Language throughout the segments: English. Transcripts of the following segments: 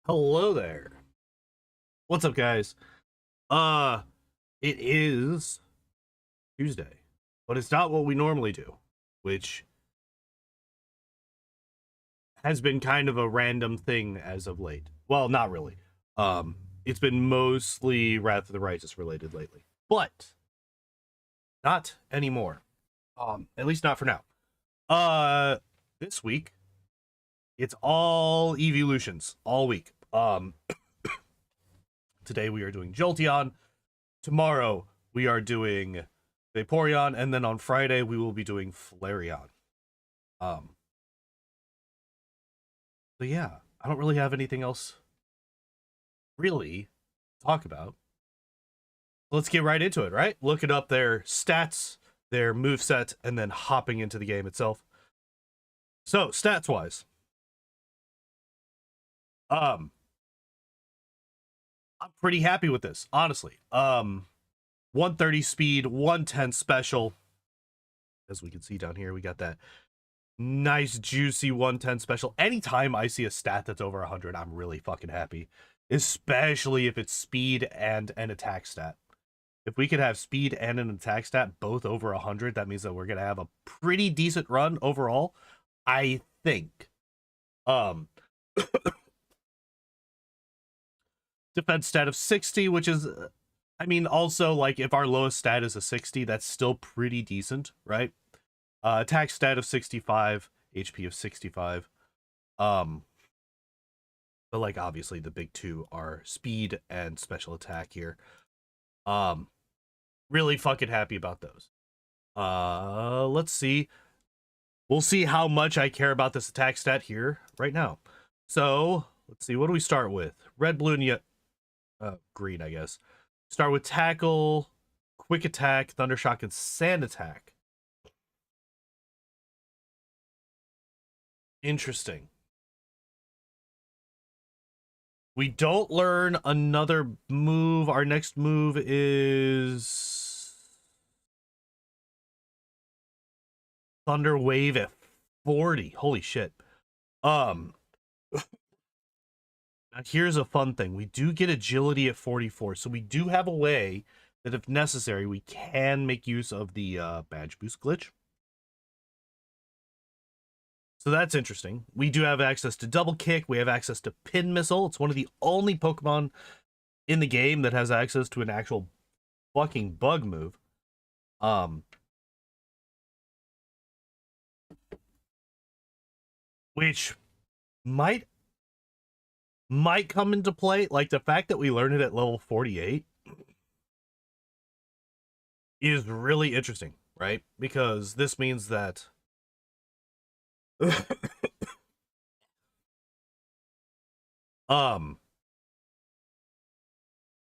Hello there. What's up, guys? Uh, it is Tuesday, but it's not what we normally do, which has been kind of a random thing as of late. Well, not really. It's been mostly Wrath of the Righteous related lately, but not anymore. At least not for now. This week it's all evolutions all week. Today we are doing JoltEON. Tomorrow we are doing Vaporeon, and then on Friday we will be doing Flareon. So yeah, I don't really have anything else really to talk about. Let's get right into it, right? Looking up their stats, their moveset, and then hopping into the game itself. So, stats-wise. I'm pretty happy with this, honestly. 130 speed, 110 special. As we can see down here, we got that nice, juicy 110 special. Anytime I see a stat that's over 100, I'm really fucking happy. Especially if it's speed and an attack stat. If we could have speed and an attack stat both over 100, that means that we're going to have a pretty decent run overall, I think. Defense stat of 60, which is, I mean, also, like, if our lowest stat is a 60, that's still pretty decent, right? Attack stat of 65, HP of 65. But, like, obviously, the big two are speed and special attack here. Really fucking happy about those. Let's see. We'll see how much I care about this attack stat here right now. So, let's see. What do we start with? Red, blue, and green, I guess. Start with Tackle, Quick Attack, Thunder Shock, and Sand Attack. Interesting. We don't learn another move. Our next move is Thunder Wave at 40. Holy shit. Now here's a fun thing. We do get agility at 44, so we do have a way that if necessary, we can make use of the badge boost glitch. So that's interesting. We do have access to Double Kick. We have access to Pin Missile. It's one of the only Pokemon in the game that has access to an actual fucking bug move. Which might come into play. Like, the fact that we learned it at level 48 is really interesting, right? Because this means that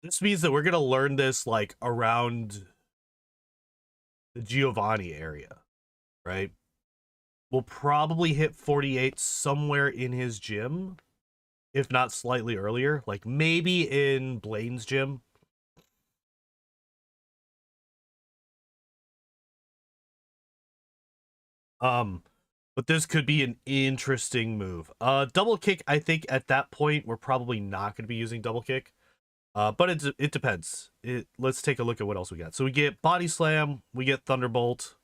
this means that we're gonna learn this like around the Giovanni area, right? We'll probably hit 48 somewhere in his gym, if not slightly earlier, like maybe in Blaine's gym. But this could be an interesting move. Double Kick, I think at that point we're probably not going to be using Double Kick. But it depends. Let's take a look at what else we got. So we get Body Slam, we get Thunderbolt.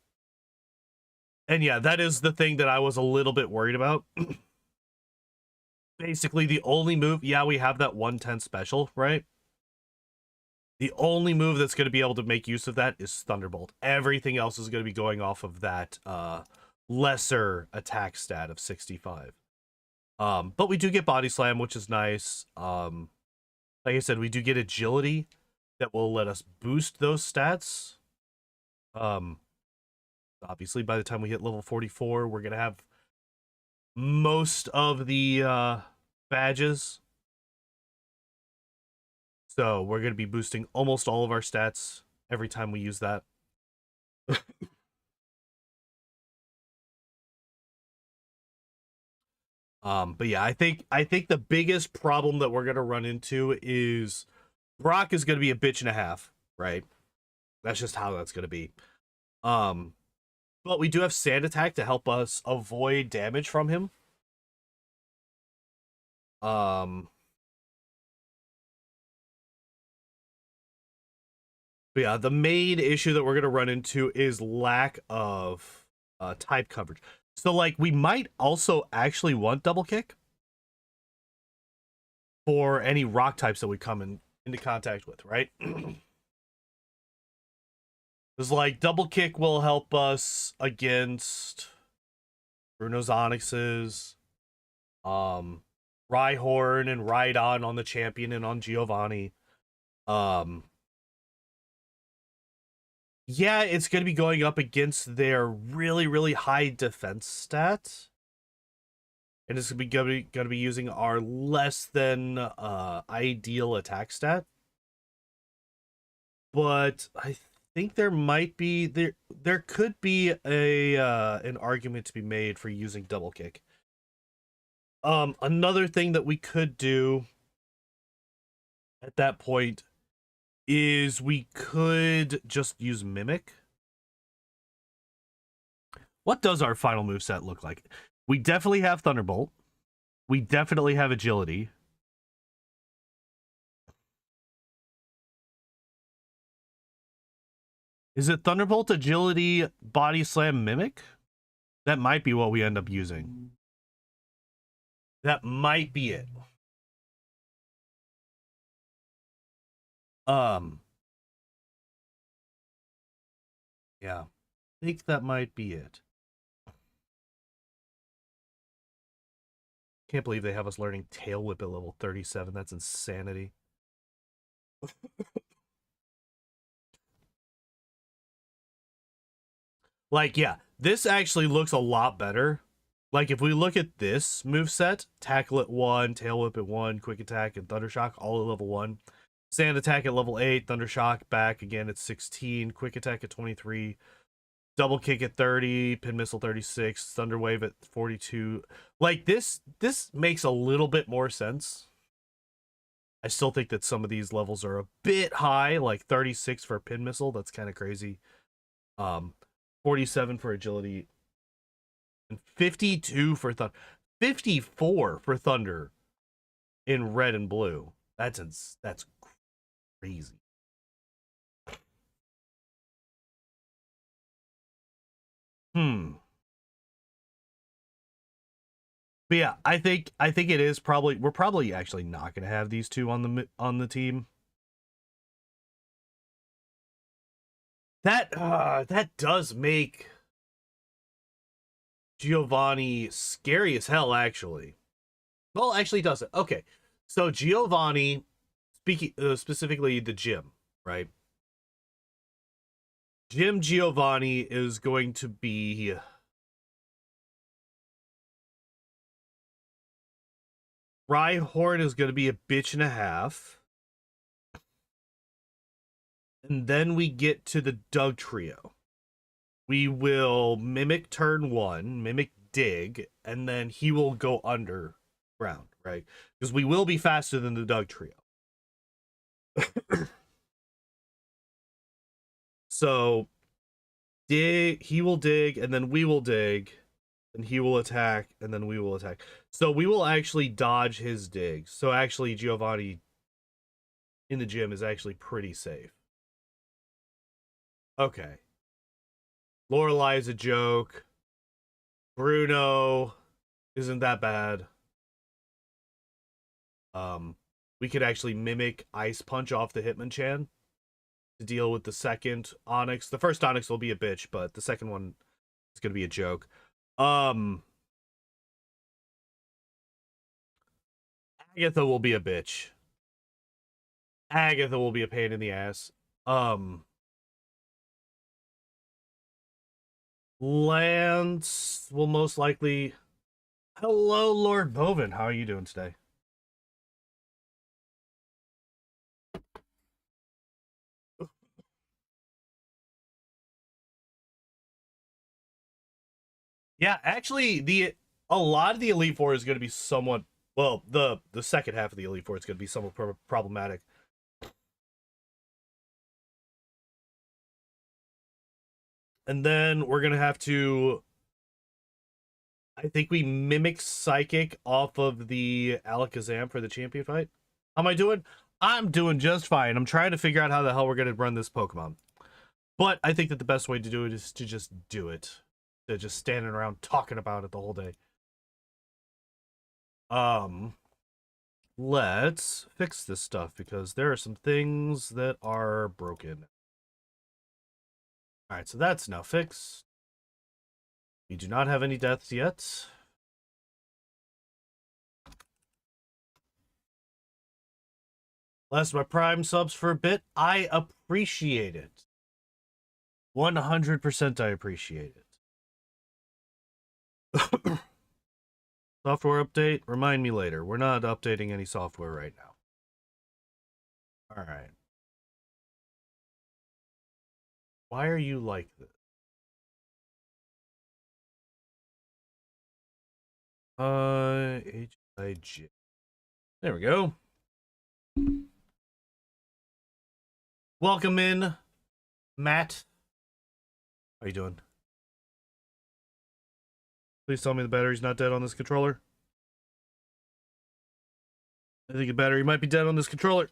And yeah, that is the thing that I was a little bit worried about. Basically, the only move, yeah, we have that 110 special, right? The only move that's going to be able to make use of that is Thunderbolt. Everything else is going to be going off of that lesser attack stat of 65. But we do get Body Slam, which is nice. Like I said, we do get agility that will let us boost those stats. Obviously, by the time we hit level 44, we're going to have most of the badges. So we're going to be boosting almost all of our stats every time we use that. But yeah, I think the biggest problem that we're gonna run into is Brock is gonna be a bitch and a half, right? That's just how that's gonna be. But we do have Sand Attack to help us avoid damage from him. But yeah, the main issue that we're going to run into is lack of type coverage. So, like, we might also actually want double kick for any rock types that we come into contact with, right? Because, like, double kick will help us against Bruno's Onyxes, Rhyhorn and Rhydon on the champion and on Giovanni. Yeah, it's going to be going up against their really, really high defense stat. And it's going to be using our less than ideal attack stat. But I think there might be there could be a an argument to be made for using double kick. Another thing that we could do at that point is we could just use Mimic. What does our final moveset look like? We definitely have Thunderbolt. We definitely have Agility. Is it Thunderbolt, Agility, Body Slam, Mimic? That might be what we end up using. That might be it. Yeah. I think that might be it. Can't believe they have us learning Tail Whip at level 37. That's insanity. Like, yeah, this actually looks a lot better. Like, if we look at this moveset, Tackle at 1, Tail Whip at 1, Quick Attack, and Thundershock, all at level 1. Sand Attack at level 8, Thundershock back again at 16, Quick Attack at 23, Double Kick at 30, Pin Missile 36, Thunder Wave at 42. Like, this makes a little bit more sense. I still think that some of these levels are a bit high, like 36 for Pin Missile. That's kind of crazy. 47 for Agility. And 52 for Thunder. 54 for Thunder in red and blue. That's crazy. But yeah, I think it is probably we're probably actually not going to have these two on the team. That does make Giovanni scary as hell, actually. Well, actually doesn't. Okay. So Giovanni, speaking specifically the gym, right? Gym Giovanni is going to be Rhyhorn is going to be a bitch and a half. And then we get to the Doug trio. We will Mimic turn 1, Mimic Dig, and then he will go underground, right? Because we will be faster than the Doug trio. So he will dig, and then we will dig, and he will attack, and then we will attack. So we will actually dodge his digs. So actually, Giovanni in the gym is actually pretty safe. Okay. Lorelei is a joke. Bruno isn't that bad. We could actually mimic Ice Punch off the Hitmonchan to deal with the second Onyx. The first Onyx will be a bitch, but the second one is gonna be a joke. Agatha will be a bitch. Agatha will be a pain in the ass. Lance will most likely. Hello, Lord Bovin. How are you doing today? Yeah, actually, a lot of the Elite Four is going to be somewhat well. The second half of the Elite Four is going to be somewhat problematic. And then we're going to have to. I think we mimic Psychic off of the Alakazam for the champion fight. How am I doing? I'm doing just fine. I'm trying to figure out how the hell we're going to run this Pokemon. But I think that the best way to do it is to just do it. To just standing around talking about it the whole day. Let's fix this stuff because there are some things that are broken. Alright, so that's now fixed. We do not have any deaths yet. Last of my Prime subs for a bit. I appreciate it. 100% I appreciate it. Software update? Remind me later. We're not updating any software right now. Alright. Why are you like this? H-I-J. There we go. Welcome in, Matt. How you doing? Please tell me the battery's not dead on this controller. I think the battery might be dead on this controller.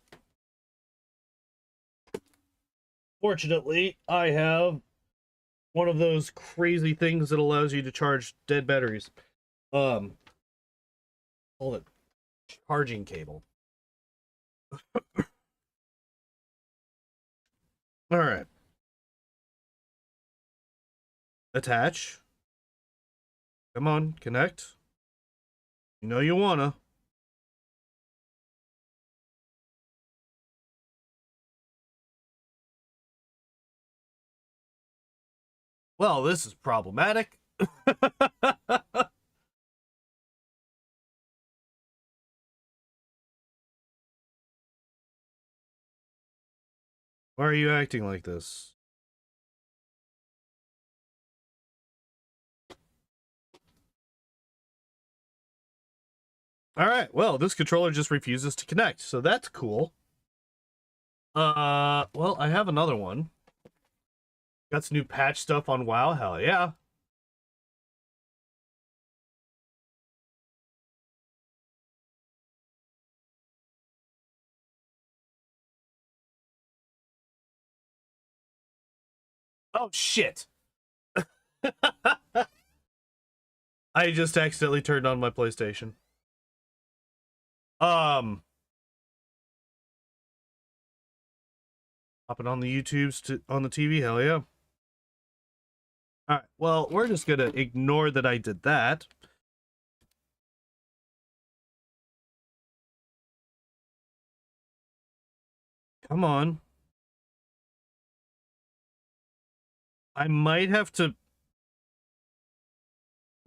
Fortunately, I have one of those crazy things that allows you to charge dead batteries. Hold it. Charging cable. All right. Attach. Come on, connect. You know you wanna. Well, this is problematic. Why are you acting like this? Alright, well, this controller just refuses to connect, so that's cool. Well, I have another one. Got some new patch stuff on WoW, hell yeah. Oh, shit. I just accidentally turned on my PlayStation. Hopping on the YouTubes on the TV, hell yeah. Alright, well, we're just gonna ignore that I did that. Come on. I might have to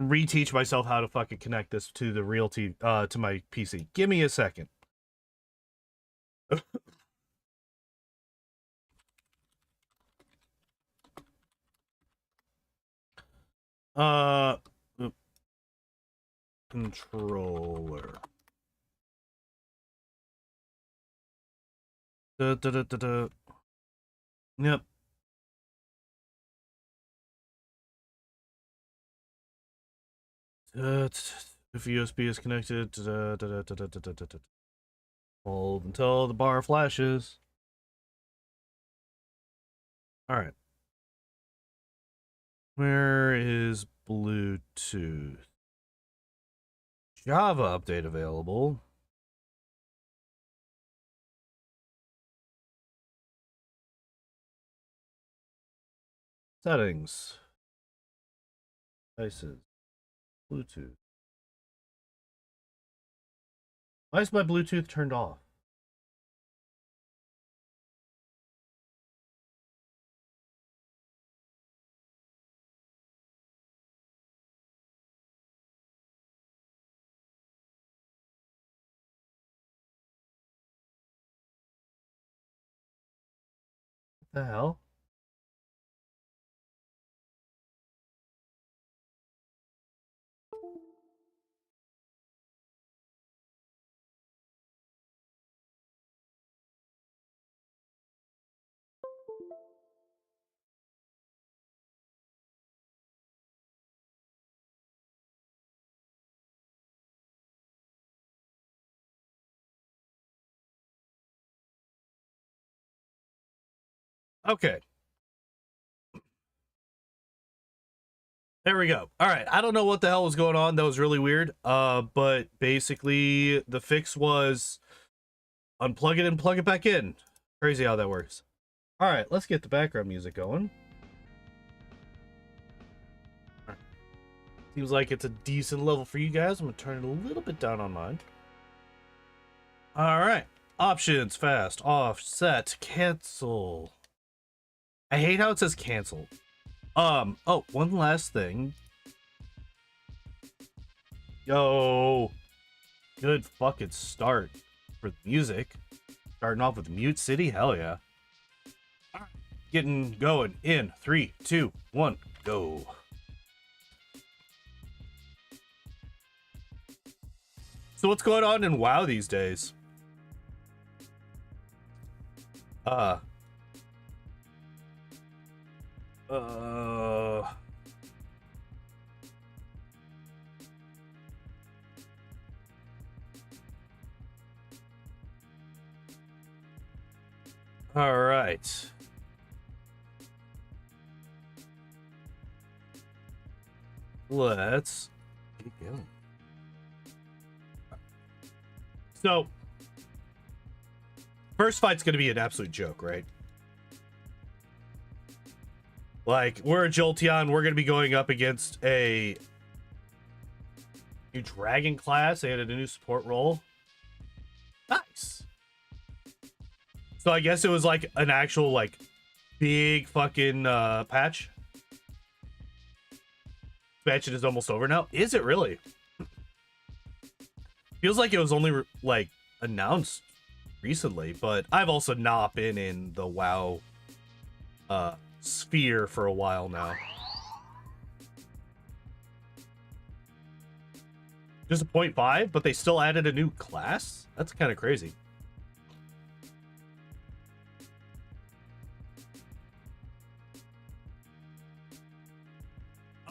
reteach myself how to fucking connect this to the real TV, to my PC. Give me a second. uh, controller. Da, da, da, da, da. Yep. If USB is connected, hold until the bar flashes. All right. Where is Bluetooth? Java update available. Settings. Devices. Bluetooth. Why is my Bluetooth turned off? What the hell? Okay. There we go. All right. I don't know what the hell was going on. That was really weird. But basically the fix was unplug it and plug it back in. Crazy how that works. All right, let's get the background music going. Right. Seems like it's a decent level for you guys. I'm gonna turn it a little bit down on mine. All right. Options, fast, off, set, cancel. I hate how it says cancel. Oh, one last thing. Yo, good fucking start for the music. Starting off with Mute City, hell yeah. Getting going in 3, 2, 1, go. So what's going on in WoW these days? All right. Let's get going. So, first fight's gonna be an absolute joke, right? Like, we're a JoltEON, we're gonna be going up against a new dragon class. They added a new support role. Nice. So I guess it was like an actual like big fucking patch. Expansion is almost over now. Is it really? Feels like it was only like announced recently, but I've also not been in the WoW sphere for a while now. Just a 0.5, but they still added a new class? That's kind of crazy.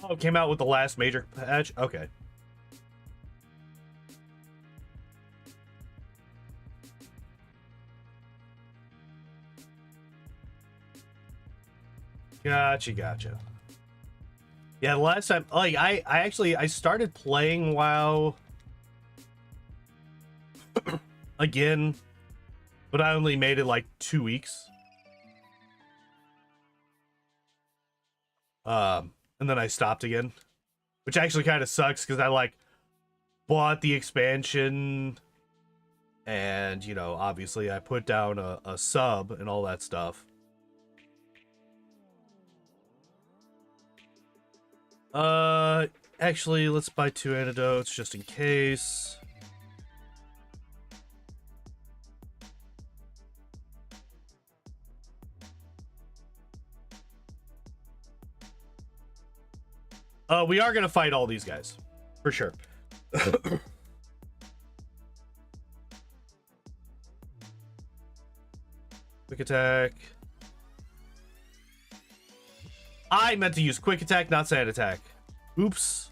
Oh, it came out with the last major patch? Okay. Gotcha. Yeah, the last time, like, I started playing WoW again, but I only made it like 2 weeks. And then I stopped again, which actually kind of sucks because I like bought the expansion and, you know, obviously I put down a sub and all that stuff. Actually, let's buy 2 antidotes just in case. We are gonna fight all these guys, for sure. Quick attack. I meant to use quick attack, not sand attack. Oops.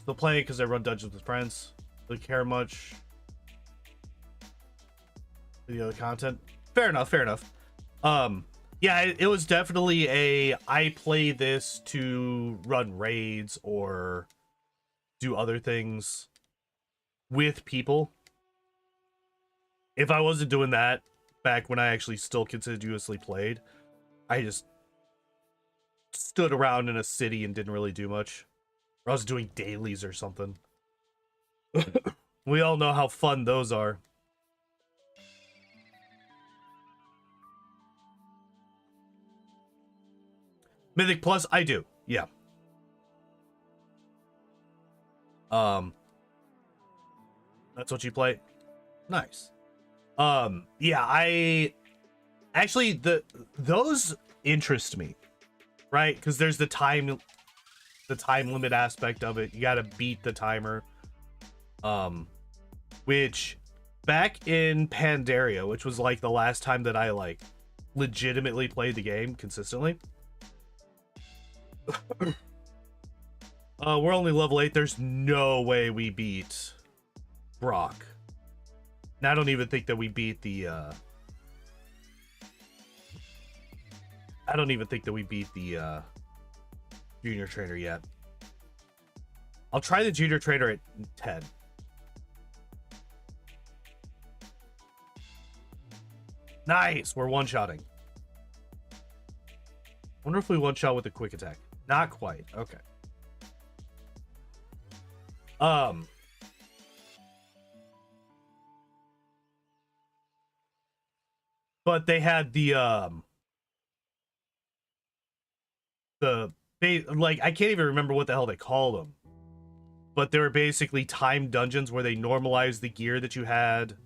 Still playing because I run dungeons with friends. Don't care much. The other content. Fair enough. Yeah, it was definitely a I play this to run raids or do other things with people. If I wasn't doing that back when I actually still continuously played, I just stood around in a city and didn't really do much. Or I was doing dailies or something. We all know how fun those are. Mythic Plus, I do. Yeah. That's what you play? Nice. Yeah, I actually those interest me, right? Because there's the time limit aspect of it. You got to beat the timer. Which back in Pandaria, which was like the last time that I like legitimately played the game consistently. We're only level 8. There's no way we beat Brock. And I don't even think that we beat the, I don't even think that we beat the, junior trainer yet. I'll try the junior trainer at 10. Nice! We're one-shotting. Wonder if we one-shot with a quick attack. Not quite. Okay. But they had the like, I can't even remember what the hell they called them. But they were basically timed dungeons where they normalized the gear that you had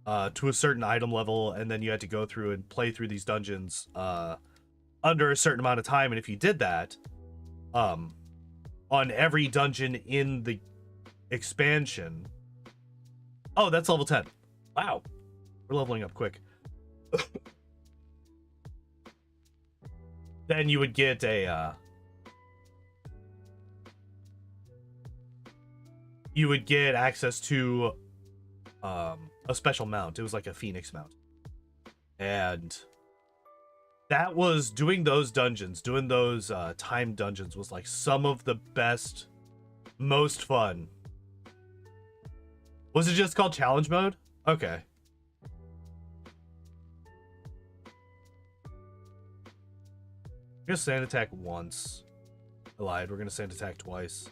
to a certain item level, and then you had to go through and play through these dungeons under a certain amount of time. And if you did that, on every dungeon in the expansion... Oh, that's level 10. Wow. We're leveling up quick. Then you would get a... you would get access to a special mount. It was like a Phoenix mount. And that was doing those dungeons, doing those timed dungeons was like some of the best, most fun. Was it just called challenge mode? Okay. We're gonna sand attack once. I lied. We're gonna sand attack twice.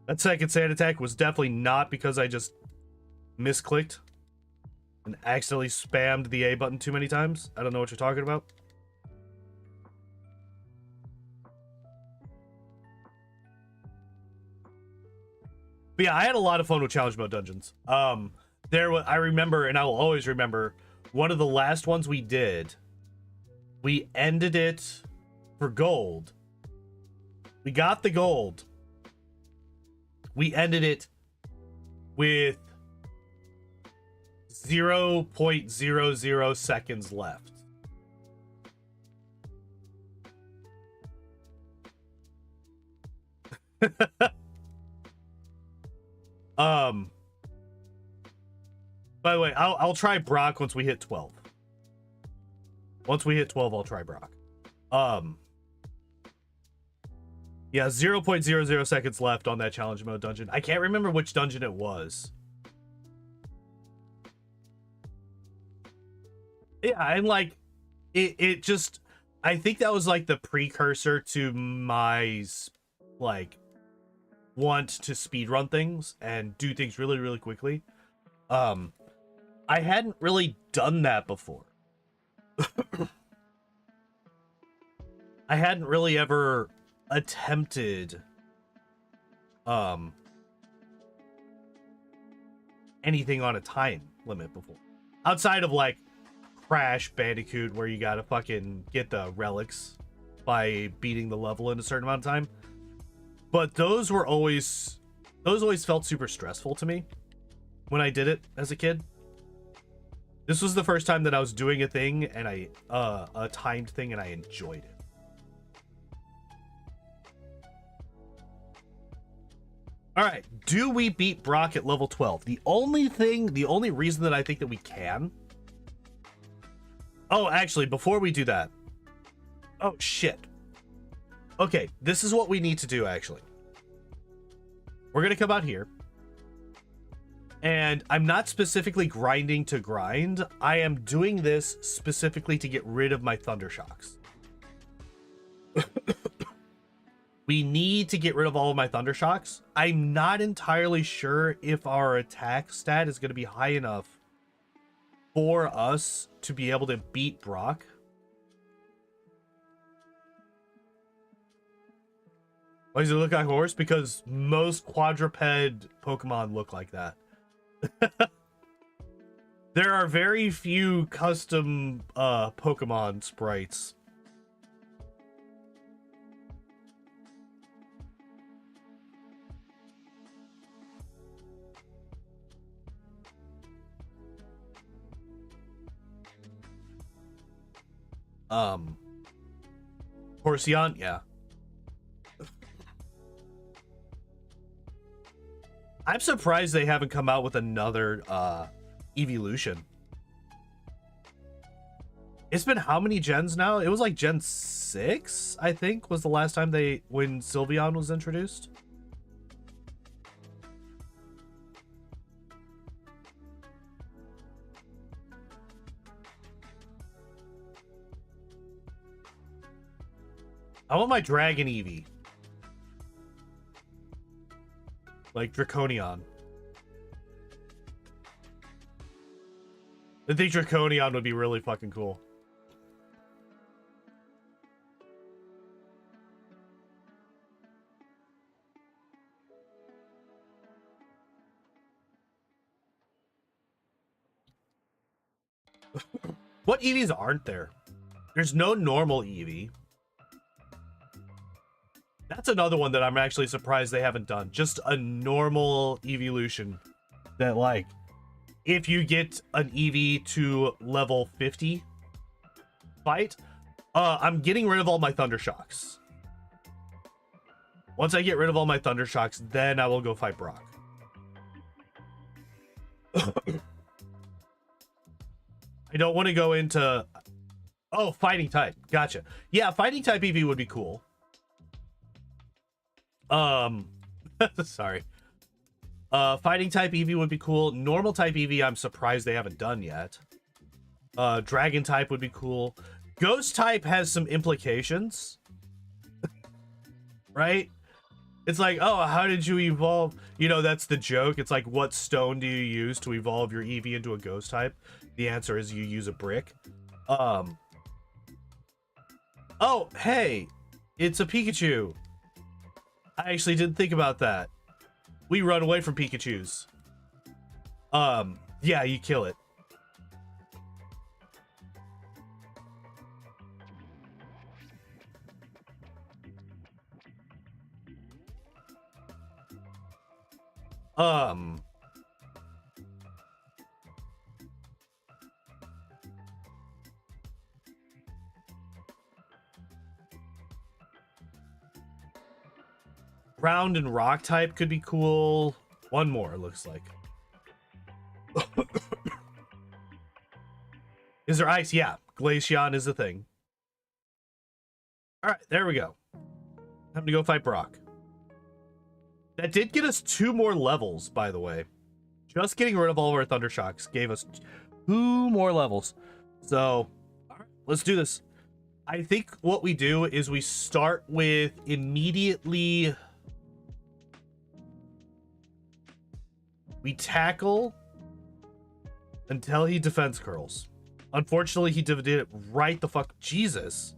That second sand attack was definitely not because I just misclicked and accidentally spammed the A button too many times. I don't know what you're talking about. But yeah, I had a lot of fun with challenge mode dungeons. I remember, and I will always remember, one of the last ones we did, we ended it for gold. We got the gold. We ended it with 0.00 seconds left. By the way, I'll try Brock once we hit 12. Once we hit 12, I'll try Brock. Yeah, 0.00 seconds left on that challenge mode dungeon. I can't remember which dungeon it was. Yeah, and like, it just, I think that was like the precursor to my, like, want to speedrun things and do things really, really quickly. I hadn't really done that before. I hadn't really ever attempted anything on a time limit before, outside of like Crash Bandicoot, where you gotta fucking get the relics by beating the level in a certain amount of time. But those always felt super stressful to me when I did it as a kid. This was the first time that I was doing a thing, and a timed thing, and I enjoyed it. All right, do we beat Brock at level 12? The only reason that I think that we can... Oh, actually, before we do that... Oh, shit. Okay, this is what we need to do, actually. We're going to come out here. And I'm not specifically grinding to grind. I am doing this specifically to get rid of my Thunder Shocks. We need to get rid of all of my Thunder Shocks. I'm not entirely sure if our attack stat is going to be high enough for us to be able to beat Brock. Why does it look like a horse? Because most quadruped Pokemon look like that. There are very few custom Pokemon sprites. Horseon, yeah. I'm surprised they haven't come out with another evolution. It's been how many gens now? It was like Gen 6, I think, was the last time when Sylveon was introduced. I want my Dragon Eevee. Like Draconion. I think Draconion would be really fucking cool. What Eevees aren't there? There's no normal Eevee. That's another one that I'm actually surprised they haven't done. Just a normal evolution that, like, if you get an Eevee to level 50 fight, I'm getting rid of all my Thunder Shocks. Once I get rid of all my Thunder Shocks, then I will go fight Brock. I don't want to go into... Oh, fighting type. Gotcha. Yeah, fighting type Eevee would be cool. Sorry. Fighting type Eevee would be cool. Normal type Eevee, I'm surprised they haven't done yet. Dragon type would be cool. Ghost type has some implications. Right? It's like, oh, how did you evolve? You know, that's the joke. It's like, what stone do you use to evolve your Eevee into a ghost type? The answer is you use a brick. Oh, hey, it's a Pikachu. I actually didn't think about that. We run away from Pikachus. Yeah, you kill it. Ground and rock type could be cool. One more, it looks like. Is there ice? Yeah. Glaceon is a thing. Alright, there we go. Time to go fight Brock. That did get us 2 more levels, by the way. Just getting rid of all of our Thunder Shocks gave us 2 more levels. So, alright, let's do this. I think what we do is we start with immediately... We tackle until he defense curls. Unfortunately, he did it right the fuck. Jesus.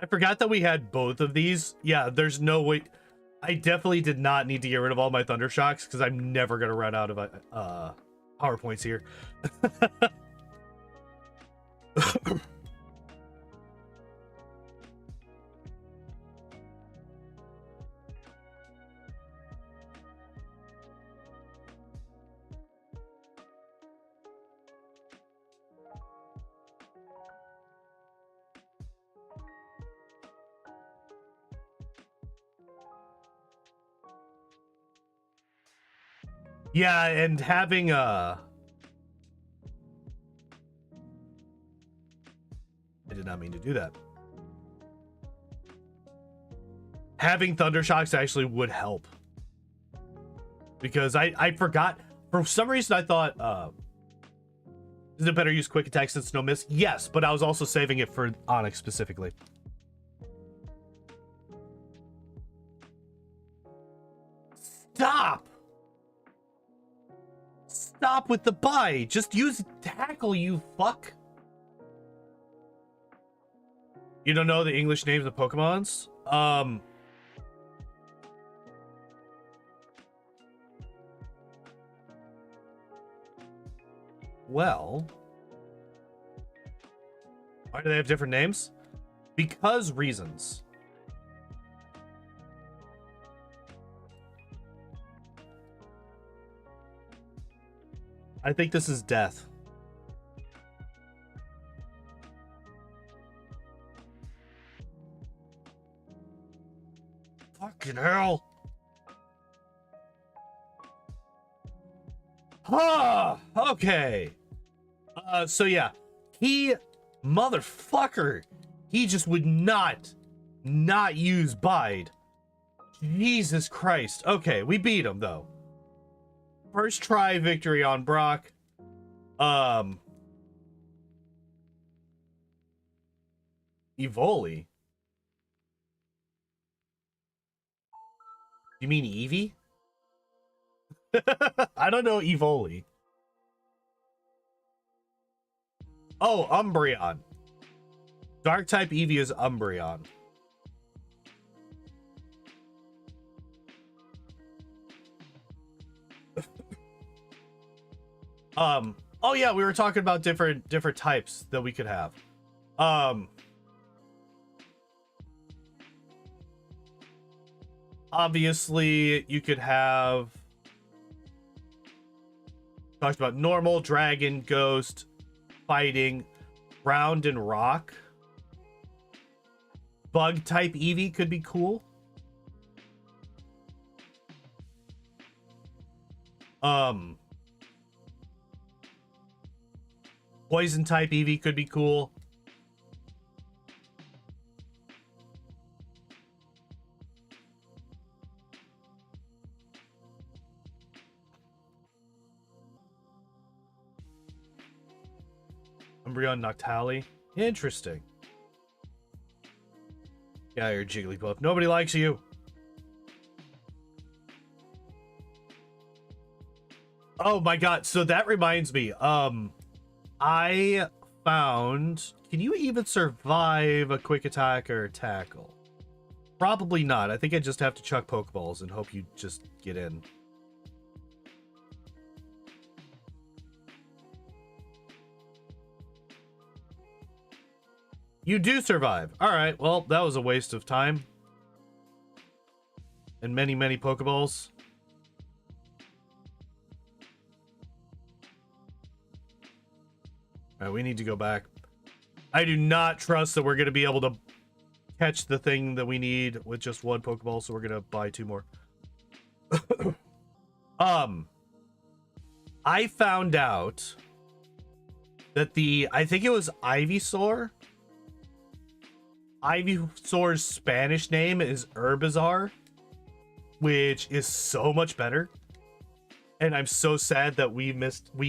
I forgot that we had both of these. Yeah, there's no way. I definitely did not need to get rid of all my Thunder Shocks because I'm never going to run out of power points here. Yeah, and having I did not mean to do that. Having Thunder Shocks actually would help. Because I forgot. For some reason I thought is it better use quick attack since no miss? Yes, but I was also saving it for Onyx specifically. Stop! Stop with the bite. Just use tackle, you fuck. You don't know the English names of Pokemons? Well, Why do they have different names? Because reasons. I think this is death. Fucking hell. Ah, okay. So yeah, motherfucker, he just would not use bide. Jesus Christ. Okay, we beat him though. First try victory on Brock. Evoli. You mean Eevee? I don't know Evoli. Oh, Umbreon. Dark type Eevee is Umbreon. Oh yeah, we were talking about different types that we could have. Obviously you could have talked about normal, dragon, ghost, fighting, ground, and rock. Bug type Eevee could be cool. Poison type Eevee could be cool. Umbreon Noctali. Interesting. Yeah, you're Jigglypuff. Nobody likes you. Oh my god, so that reminds me. I found... Can you even survive a quick attack or tackle? Probably not. I think I just have to chuck Pokeballs and hope you just get in. You do survive. Alright, well, that was a waste of time. And many, many Pokeballs. Alright, we need to go back. I do not trust that we're going to be able to catch the thing that we need with just one Pokeball, so we're going to buy 2 more. I found out that I think it was Ivysaur. Ivysaur's Spanish name is Herbizar, which is so much better. And I'm so sad that we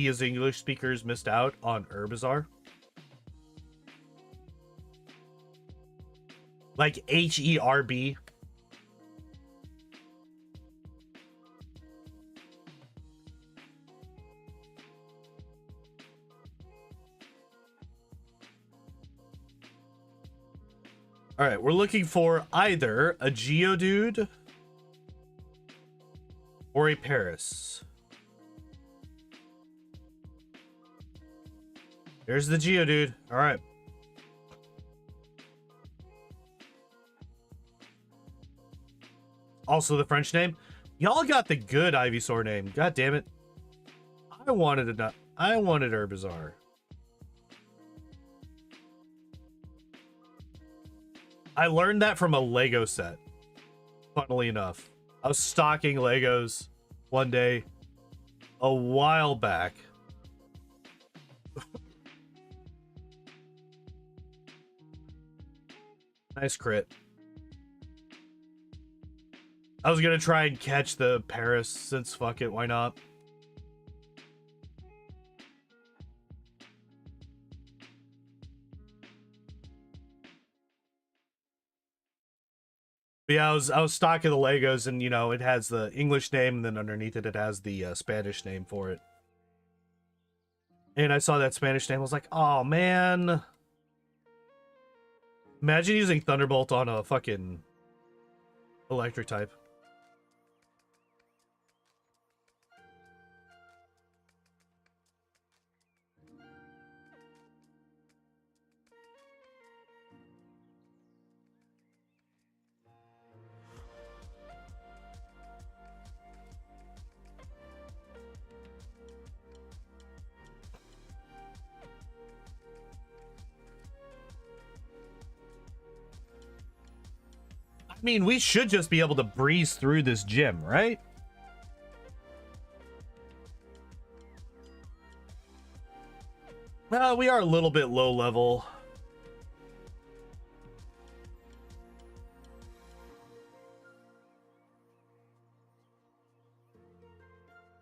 as English speakers missed out on Herbizar. Like Herb. All right, we're looking for either a Geodude or a Paris. Here's the Geodude. All right. Also the French name. Y'all got the good Ivysaur name. God damn it. I wanted Herbizar. I learned that from a Lego set. Funnily enough. I was stocking Legos one day a while back. Nice crit. I was gonna try and catch the Paris since fuck it, why not? But yeah, I was stocking the Legos, and you know it has the English name, and then underneath it has the Spanish name for it. And I saw that Spanish name, I was like, oh man. Imagine using Thunderbolt on a fucking electric type. mean, we should just be able to breeze through this gym, right? We are a little bit low level.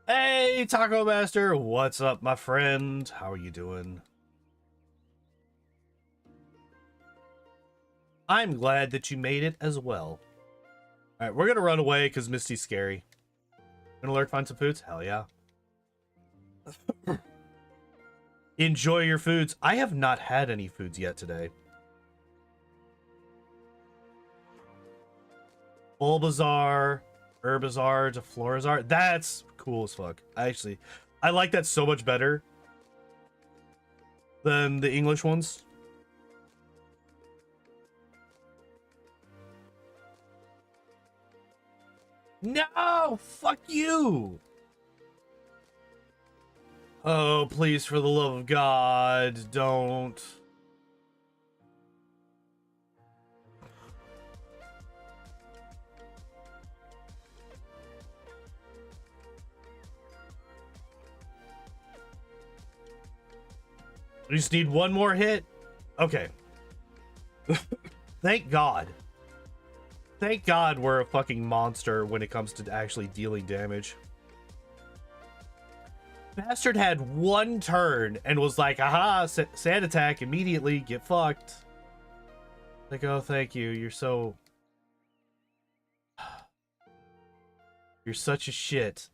Hey, Taco Master, what's up, my friend? How are you doing? I'm glad that you made it as well. All right, we're gonna run away because Misty's scary. Gonna lurk, find some foods? Hell yeah. Enjoy your foods. I have not had any foods yet today. Bulbasaur, Herbizarre to Florizarre. That's cool as fuck. I like that so much better than the English ones. No! Fuck you! Oh, please, for the love of God, don't. We just need one more hit. Okay. Thank God. Thank God we're a fucking monster when it comes to actually dealing damage. Bastard had one turn and was like, aha, sand attack, immediately, get fucked. Like, oh, thank you, you're so... You're such a shit.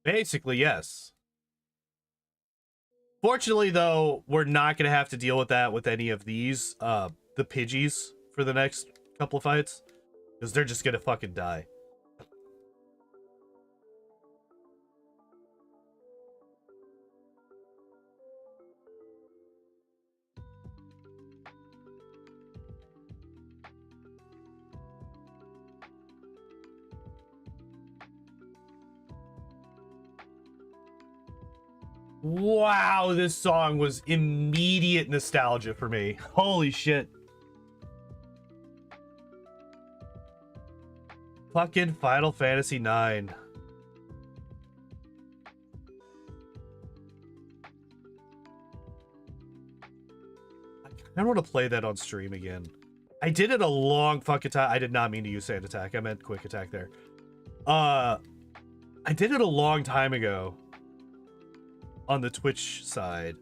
Basically, yes. Fortunately, though, we're not going to have to deal with that with any of these, the Pidgeys, for the next couple of fights. Because they're just going to fucking die. Wow, this song was immediate nostalgia for me. Holy shit. Fucking Final Fantasy IX. I kind of want to play that on stream again. I did it a long fucking time. I did not mean to use sand attack. I meant quick attack there. I did it a long time ago on the Twitch side,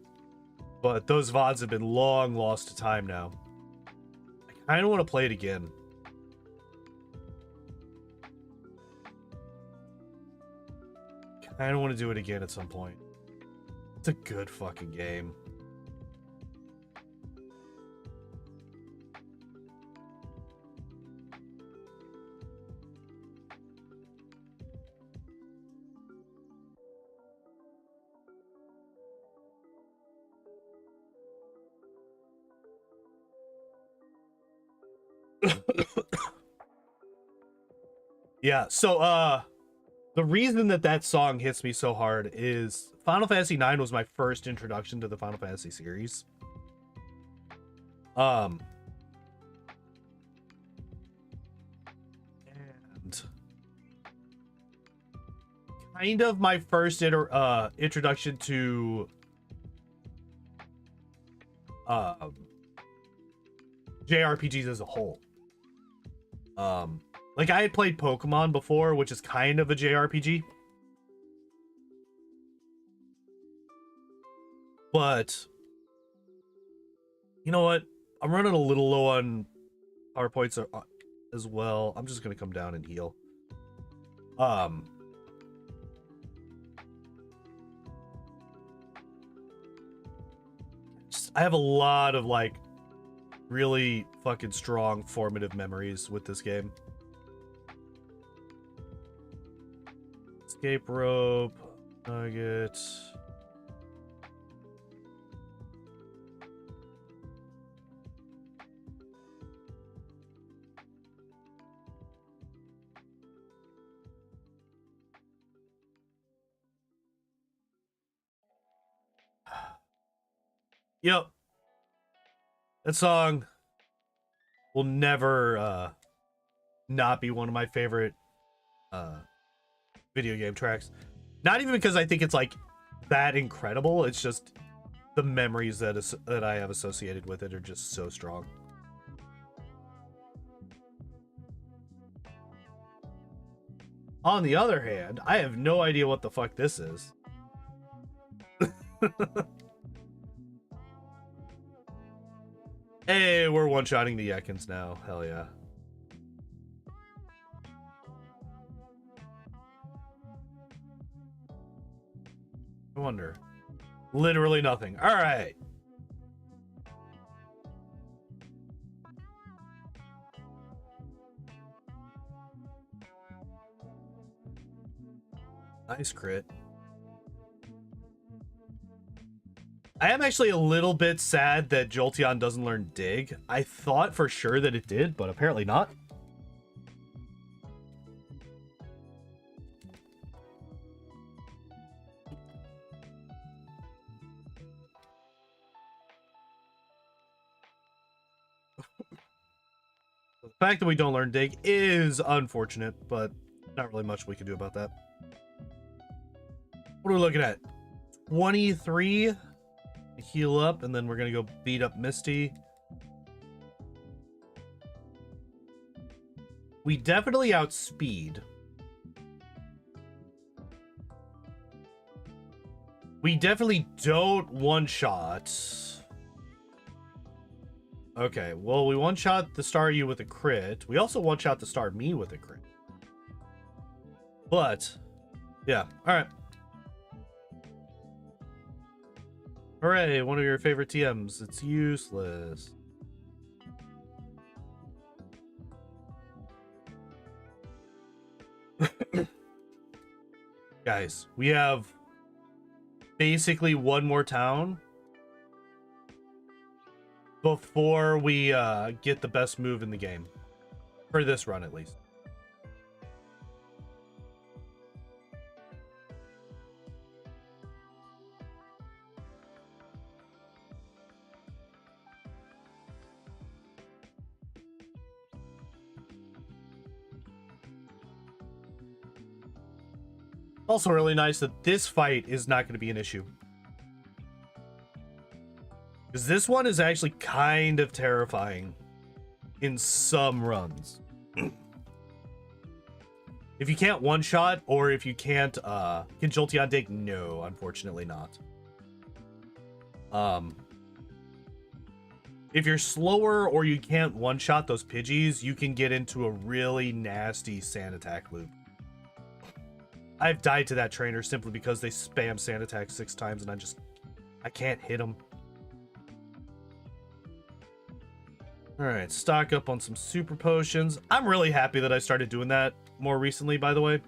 but those VODs have been long lost to time now. I kind of want to play it again. Kind of want to do it again at some point. It's a good fucking game. Yeah, so the reason that that song hits me so hard is Final Fantasy IX was my first introduction to the Final Fantasy series. And kind of my first introduction to JRPGs as a whole. Like, I had played Pokemon before, which is kind of a JRPG. But, you know what? I'm running a little low on power points as well. I'm just going to come down and heal. I have a lot of, like, really fucking strong formative memories with this game. Escape rope, nugget. Yep. That song will never not be one of my favorite video game tracks. Not even because I think it's like that incredible. It's just the memories that I have associated with it are just so strong. On the other hand, I have no idea what the fuck this is. Hey, we're one-shotting the Ekans now. Hell yeah. I wonder. Literally nothing. All right. Nice crit. I am actually a little bit sad that JoltEON doesn't learn Dig. I thought for sure that it did, but apparently not. The fact that we don't learn Dig is unfortunate, but not really much we can do about that. What are we looking at? 23. Heal up, and then we're gonna go beat up Misty. We definitely outspeed. We definitely don't one-shot. Okay, well, we one-shot the Star You with a crit. We also one-shot the Star Me with a crit. But, yeah, alright. Hooray, one of your favorite TMs. It's useless. Guys, we have basically one more town before we get the best move in the game. For this run, at least. Also really nice that this fight is not going to be an issue. Because this one is actually kind of terrifying in some runs. If you can't one-shot, or if you can't, can JoltEON Dig? No, unfortunately not. If you're slower or you can't one-shot those Pidgeys, you can get into a really nasty sand attack loop. I've died to that trainer simply because they spam sand attack 6 times and I can't hit them. Alright, stock up on some super potions. I'm really happy that I started doing that more recently, by the way.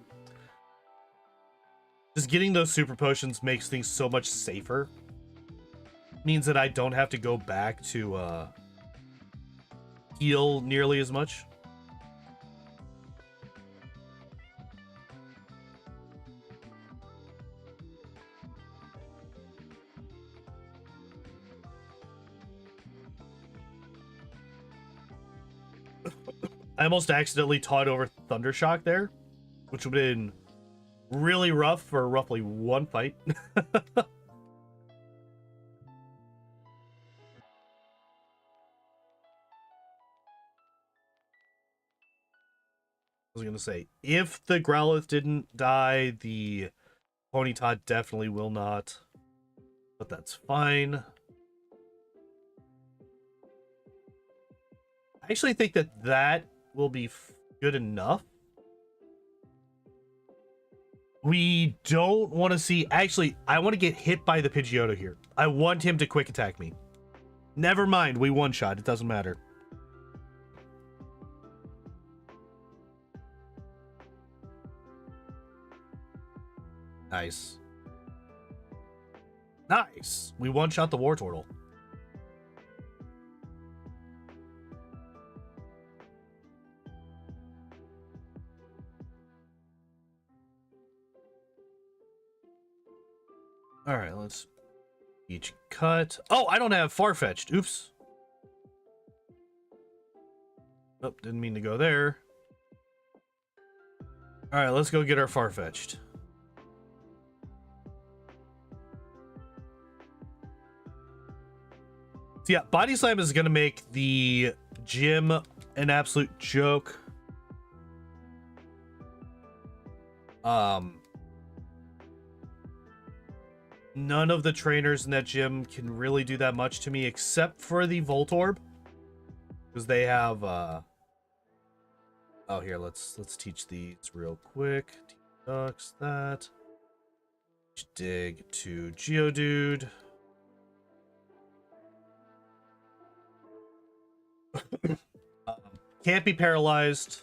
Just getting those super potions makes things so much safer. Means that I don't have to go back to heal nearly as much. I almost accidentally taught over Thundershock there, which would have been really rough for roughly one fight. I was gonna say, if the Growlithe didn't die, the Ponyta definitely will not, but that's fine. I actually think that that will be good enough. We don't want to see... Actually, I want to get hit by the Pidgeotto here. I want him to quick attack me. Never mind, we one-shot. It doesn't matter. Nice. Nice. We one-shot the Wartortle. All right, let's Each cut. Oh, I don't have far-fetched. Oops. Oh, didn't mean to go there. All right, let's go get our far-fetched. So yeah, Body Slam is going to make the gym an absolute joke. None of the trainers in that gym can really do that much to me except for the Volt Orb. Because they have oh here, let's teach these real quick. Ducks that. Dig to Geodude. Can't be paralyzed.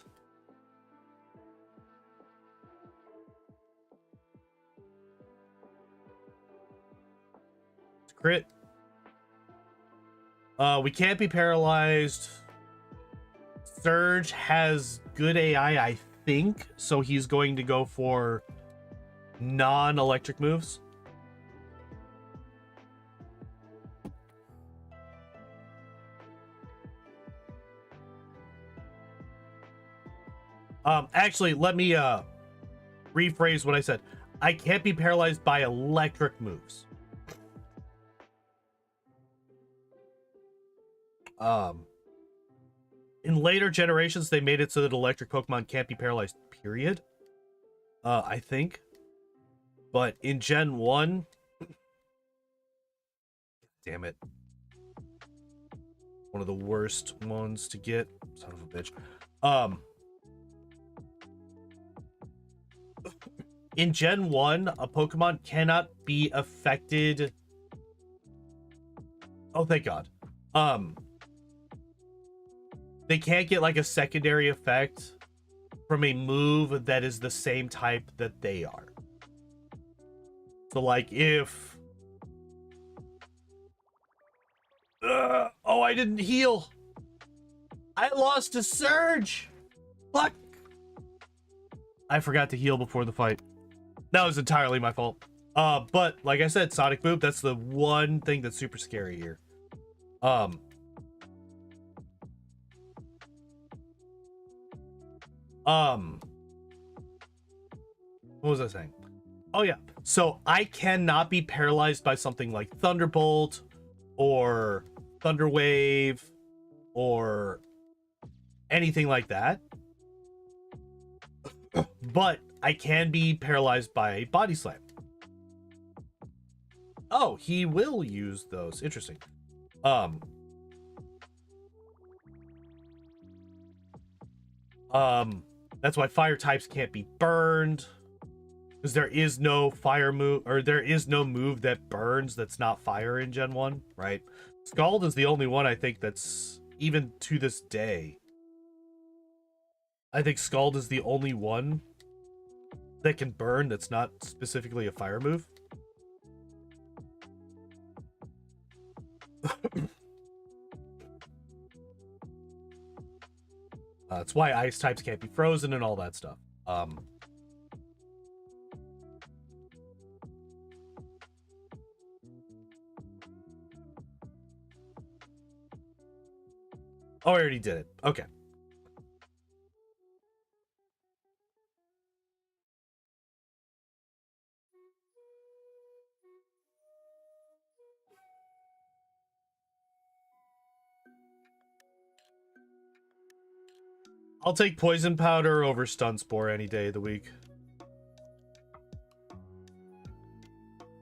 It's crit. We can't be paralyzed. Surge has good AI, I think, so he's going to go for non-electric moves. Actually, let me rephrase what I said. I can't be paralyzed by electric moves. In later generations, they made it so that electric Pokemon can't be paralyzed, period. I think. But in Gen 1... Damn it. One of the worst ones to get. Son of a bitch. In Gen 1, a Pokemon cannot be affected... Oh, thank God. They can't get like a secondary effect from a move that is the same type that they are. So like if... oh, I didn't heal. I lost a Surge. Fuck. I forgot to heal before the fight. That was entirely my fault. But like I said, Sonic Boom, that's the one thing that's super scary here. What was I saying? Oh yeah. So I cannot be paralyzed by something like Thunderbolt or Thunder Wave or anything like that. But I can be paralyzed by Body Slam. Oh, he will use those. Interesting. That's why fire types can't be burned. Because there is no fire move, or there is no move that burns that's not fire in Gen 1, right? Scald is the only one I think that's, even to this day, I think Scald is the only one that can burn that's not specifically a fire move. That's why ice types can't be frozen and all that stuff. Oh, I already did it. Okay. I'll take Poison Powder over Stun Spore any day of the week.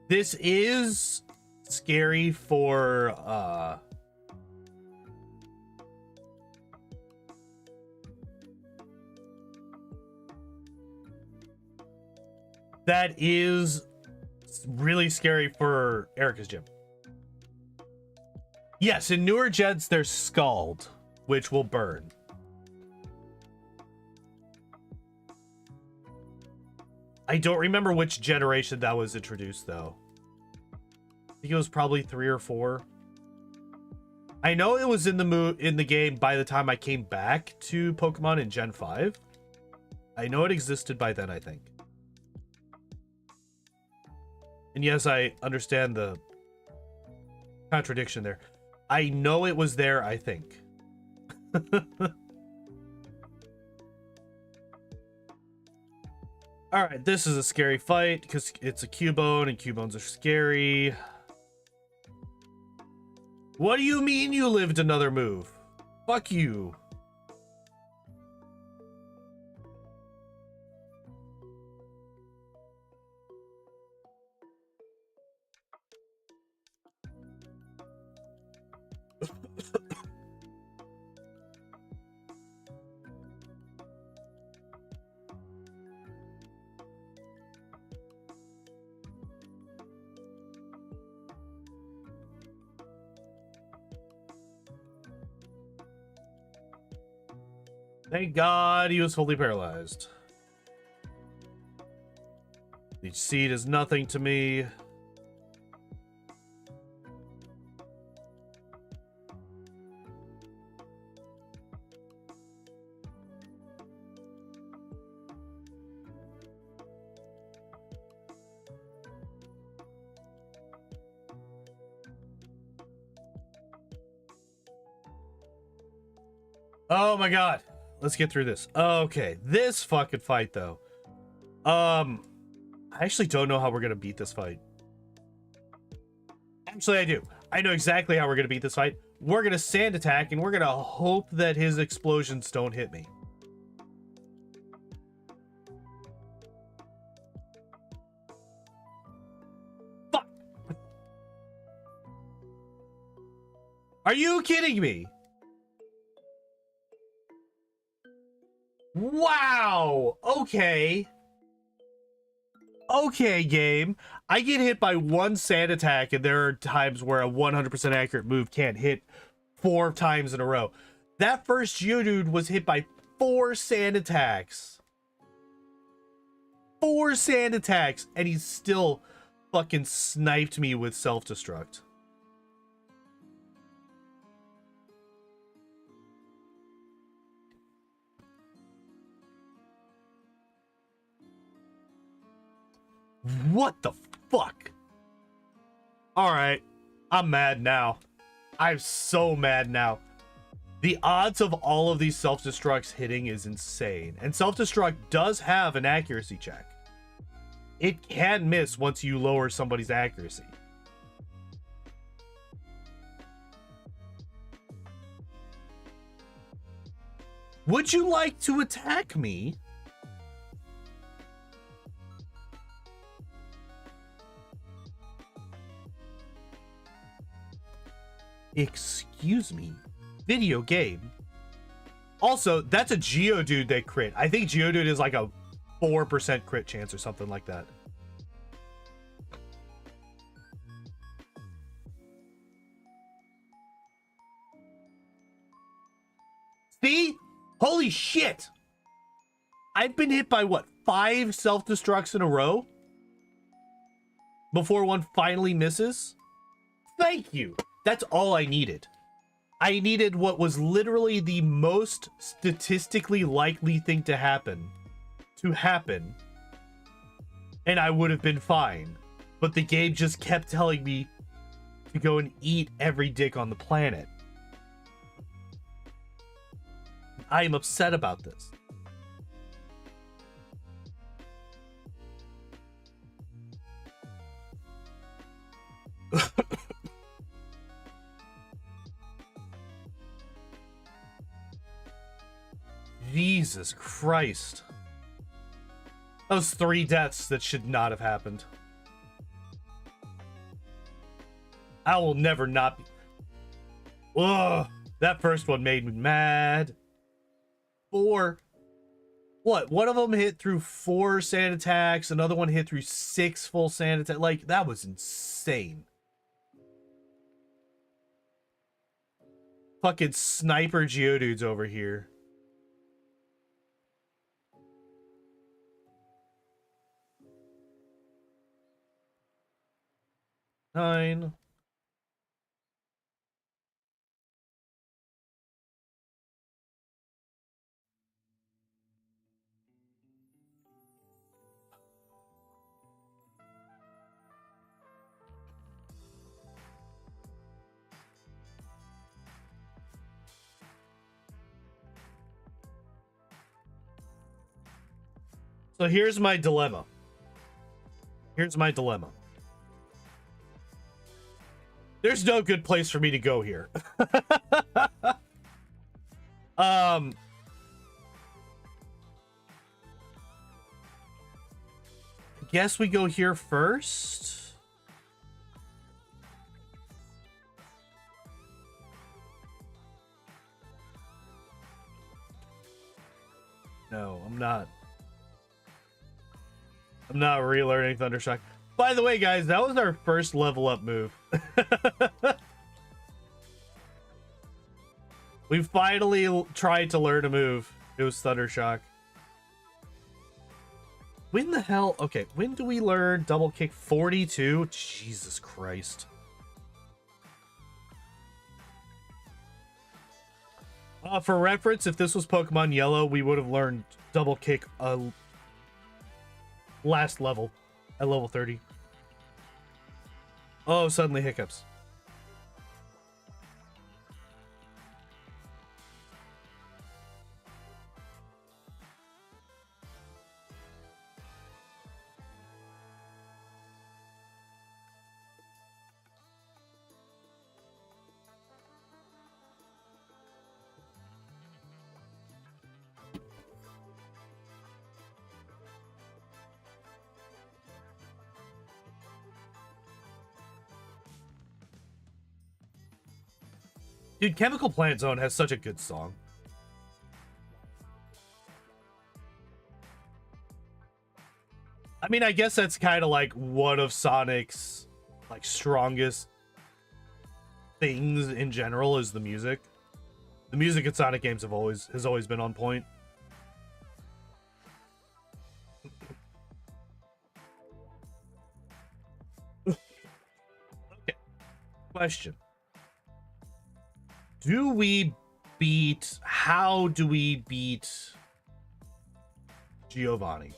This is scary for that is really scary for Erica's gym. Yes, in newer gens there's Scald, which will burn. I don't remember which generation that was introduced, though. I think it was probably 3 or 4. I know it was in the game by the time I came back to Pokemon in Gen 5. I know it existed by then, I think. And yes, I understand the contradiction there. I know it was there, I think. Alright, this is a scary fight because it's a Cubone and Cubones are scary. What do you mean you lived another move? Fuck you. Thank God he was fully paralyzed. Each seed is nothing to me. Oh my God. Let's get through this. Okay, this fucking fight though. I actually don't know how we're gonna beat this fight. Actually, I do. I know exactly how we're gonna beat this fight. We're gonna sand attack and we're gonna hope that his explosions don't hit me. Fuck! Are you kidding me? Wow! Okay. Okay, game. I get hit by one sand attack, and there are times where a 100% accurate move can't hit 4 times in a row. That first Geodude was hit by 4 sand attacks. 4 sand attacks, and he still fucking sniped me with self-destruct. What the fuck? Alright, I'm mad now. I'm so mad now. The odds of all of these self-destructs hitting is insane. And self-destruct does have an accuracy check. It can miss once you lower somebody's accuracy. Would you like to attack me? Excuse me, video game. Also, that's a Geodude that crit. I think Geodude is like a 4% crit chance or something like that. See? Holy shit! I've been hit by what, 5 self-destructs in a row? Before one finally misses? Thank you! That's all I needed. I needed what was literally the most statistically likely thing to happen. And I would have been fine. But the game just kept telling me to go and eat every dick on the planet. I am upset about this. Jesus Christ. Those 3 deaths that should not have happened. I will never not be... Ugh, that first one made me mad. 4. What? One of them hit through 4 sand attacks. Another one hit through 6 full sand attacks. Like, that was insane. Fucking sniper Geodudes over here. Nine. So here's my dilemma. There's no good place for me to go here. I guess we go here first. No, I'm not relearning Thundershock. By the way, guys, that was our first level up move. We finally tried to learn a move. It was Thundershock. When the hell? Okay, when do we learn double kick? 42? Jesus Christ. For reference, if this was Pokemon Yellow, we would have learned double kick last level at level 30. Oh, suddenly hiccups. Dude, Chemical Plant Zone has such a good song. I mean, I guess that's kind of like one of Sonic's like strongest things in general is the music. The music in Sonic games has always been on point. Okay. Question. How do we beat Giovanni?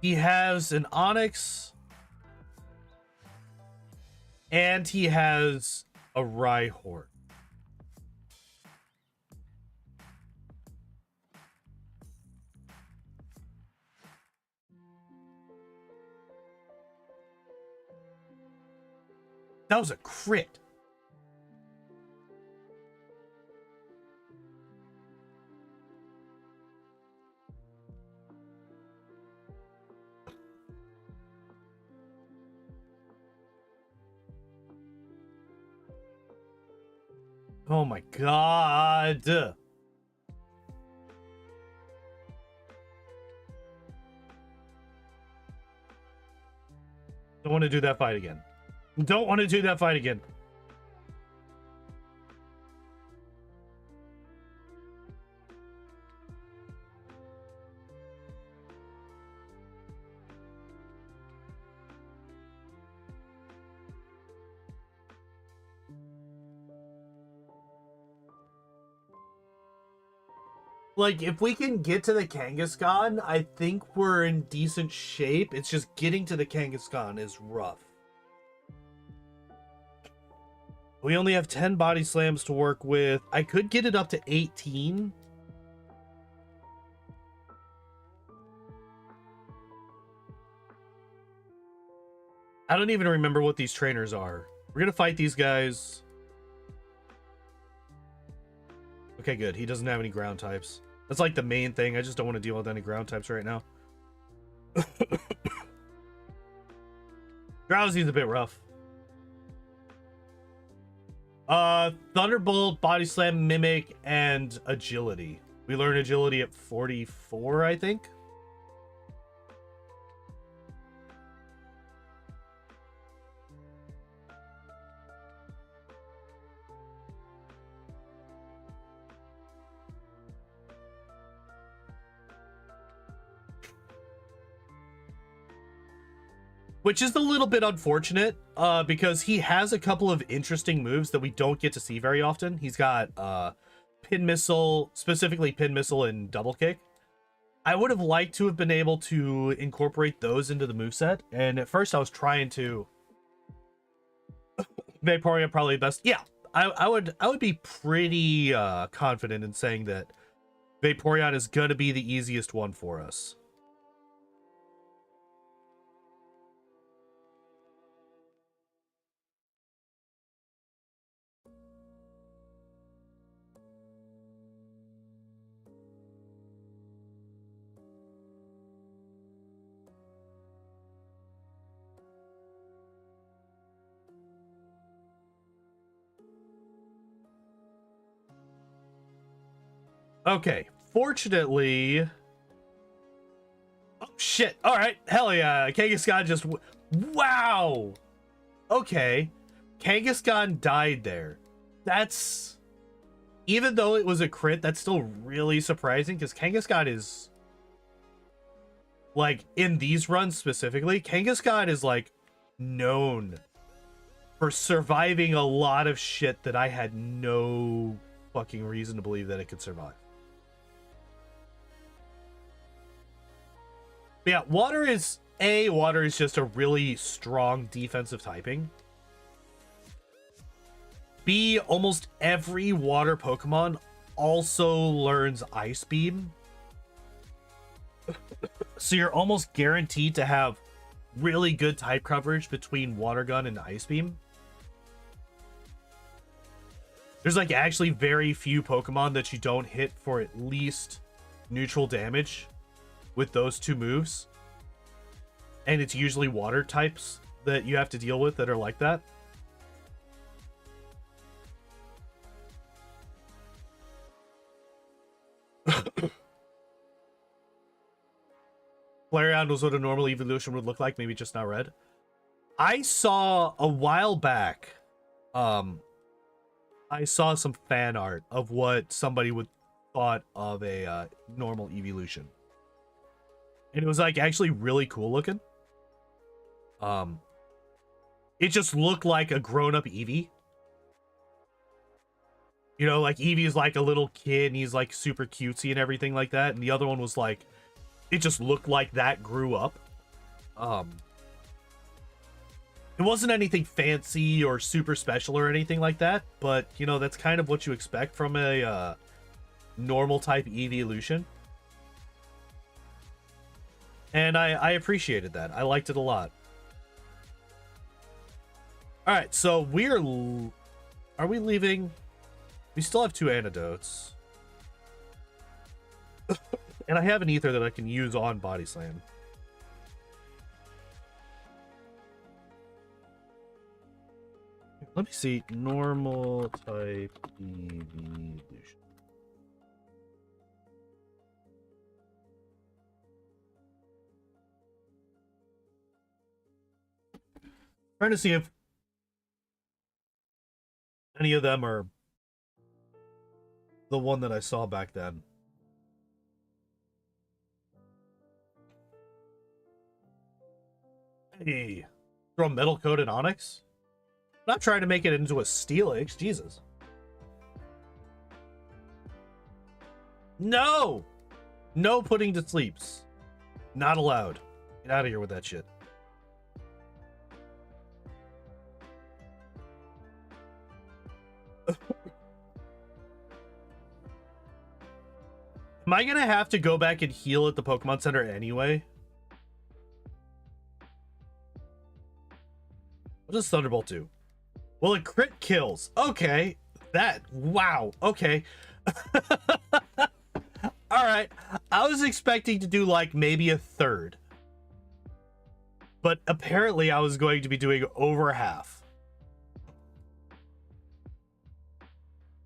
He has an Onyx and he has a Rhyhorn. That was a crit. Oh my god. Don't want to do that fight again. Don't want to do that fight again. Like, if we can get to the Kangaskhan, I think we're in decent shape. It's just getting to the Kangaskhan is rough. We only have 10 body slams to work with. I could get it up to 18. I don't even remember what these trainers are. We're going to fight these guys. Okay, good. He doesn't have any ground types. That's like the main thing. I just don't want to deal with any ground types right now. Drowsy's a bit rough. Thunderbolt, Body Slam, Mimic, and Agility. We learn Agility at 44, I think. Which is a little bit unfortunate, because he has a couple of interesting moves that we don't get to see very often. He's got Pin Missile, specifically Pin Missile and Double Kick. I would have liked to have been able to incorporate those into the moveset, and at first I was trying to. Vaporeon probably best. Yeah, I would be pretty confident in saying that Vaporeon is gonna be the easiest one for us. Okay, fortunately... Oh, shit. All right, hell yeah. Kangaskhan just... Wow! Okay. Kangaskhan died there. That's... Even though it was a crit, that's still really surprising, because Kangaskhan is... Like, in these runs specifically, Kangaskhan is, like, known for surviving a lot of shit that I had no fucking reason to believe that it could survive. But yeah, water is just a really strong defensive typing. B, almost every water Pokemon also learns Ice Beam. So you're almost guaranteed to have really good type coverage between Water Gun and Ice Beam. There's like actually very few Pokemon that you don't hit for at least neutral damage with those two moves. And it's usually water types that you have to deal with that are like that. Flareon was what a normal evolution would look like, maybe just not red. I saw a while back, I saw some fan art of what somebody would thought of a normal evolution. And it was like actually really cool looking. It just looked like a grown-up Eevee. You know, like Eevee is like a little kid and he's like super cutesy and everything like that. And the other one was like, it just looked like that grew up. It wasn't anything fancy or super special or anything like that, but you know, that's kind of what you expect from a normal type evolution. And I appreciated that. I liked it a lot. All right, so are we leaving? We still have 2 antidotes. And I have an ether that I can use on Body Slam. Let me see. Normal type evolution. Trying to see if any of them are the one that I saw back then. Hey, throw metal coated Onyx? I'm not trying to make it into a Steelix, Jesus. No! No putting to sleeps. Not allowed. Get out of here with that shit. Am I gonna have to go back and heal at the Pokemon Center anyway? What does Thunderbolt do? Well, it crit kills. Okay. Wow. Okay. Alright. I was expecting to do like maybe a third. But apparently I was going to be doing over half.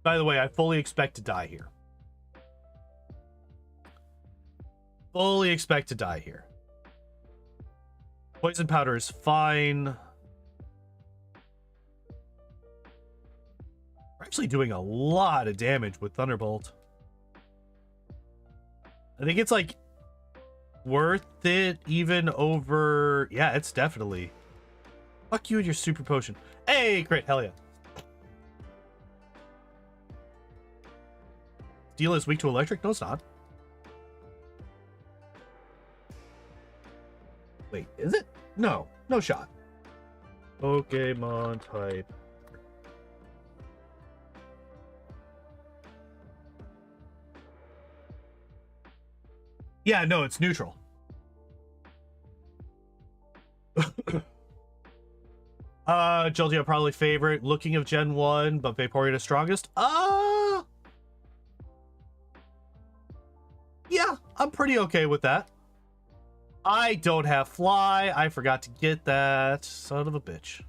By the way, I fully expect to die here. Fully expect to die here. Poison powder is fine. We're actually doing a lot of damage with Thunderbolt. I think it's like worth it even over... Yeah, it's definitely. Fuck you and your super potion. Hey, crit, hell yeah. Steel is weak to electric? No, it's not. Wait, is it? No, no shot. Pokemon type. Yeah, no, it's neutral. JoltEON probably favorite. Looking of Gen 1, but Vaporeon is strongest. Yeah, I'm pretty okay with that. I don't have Fly. I forgot to get that. Son of a bitch.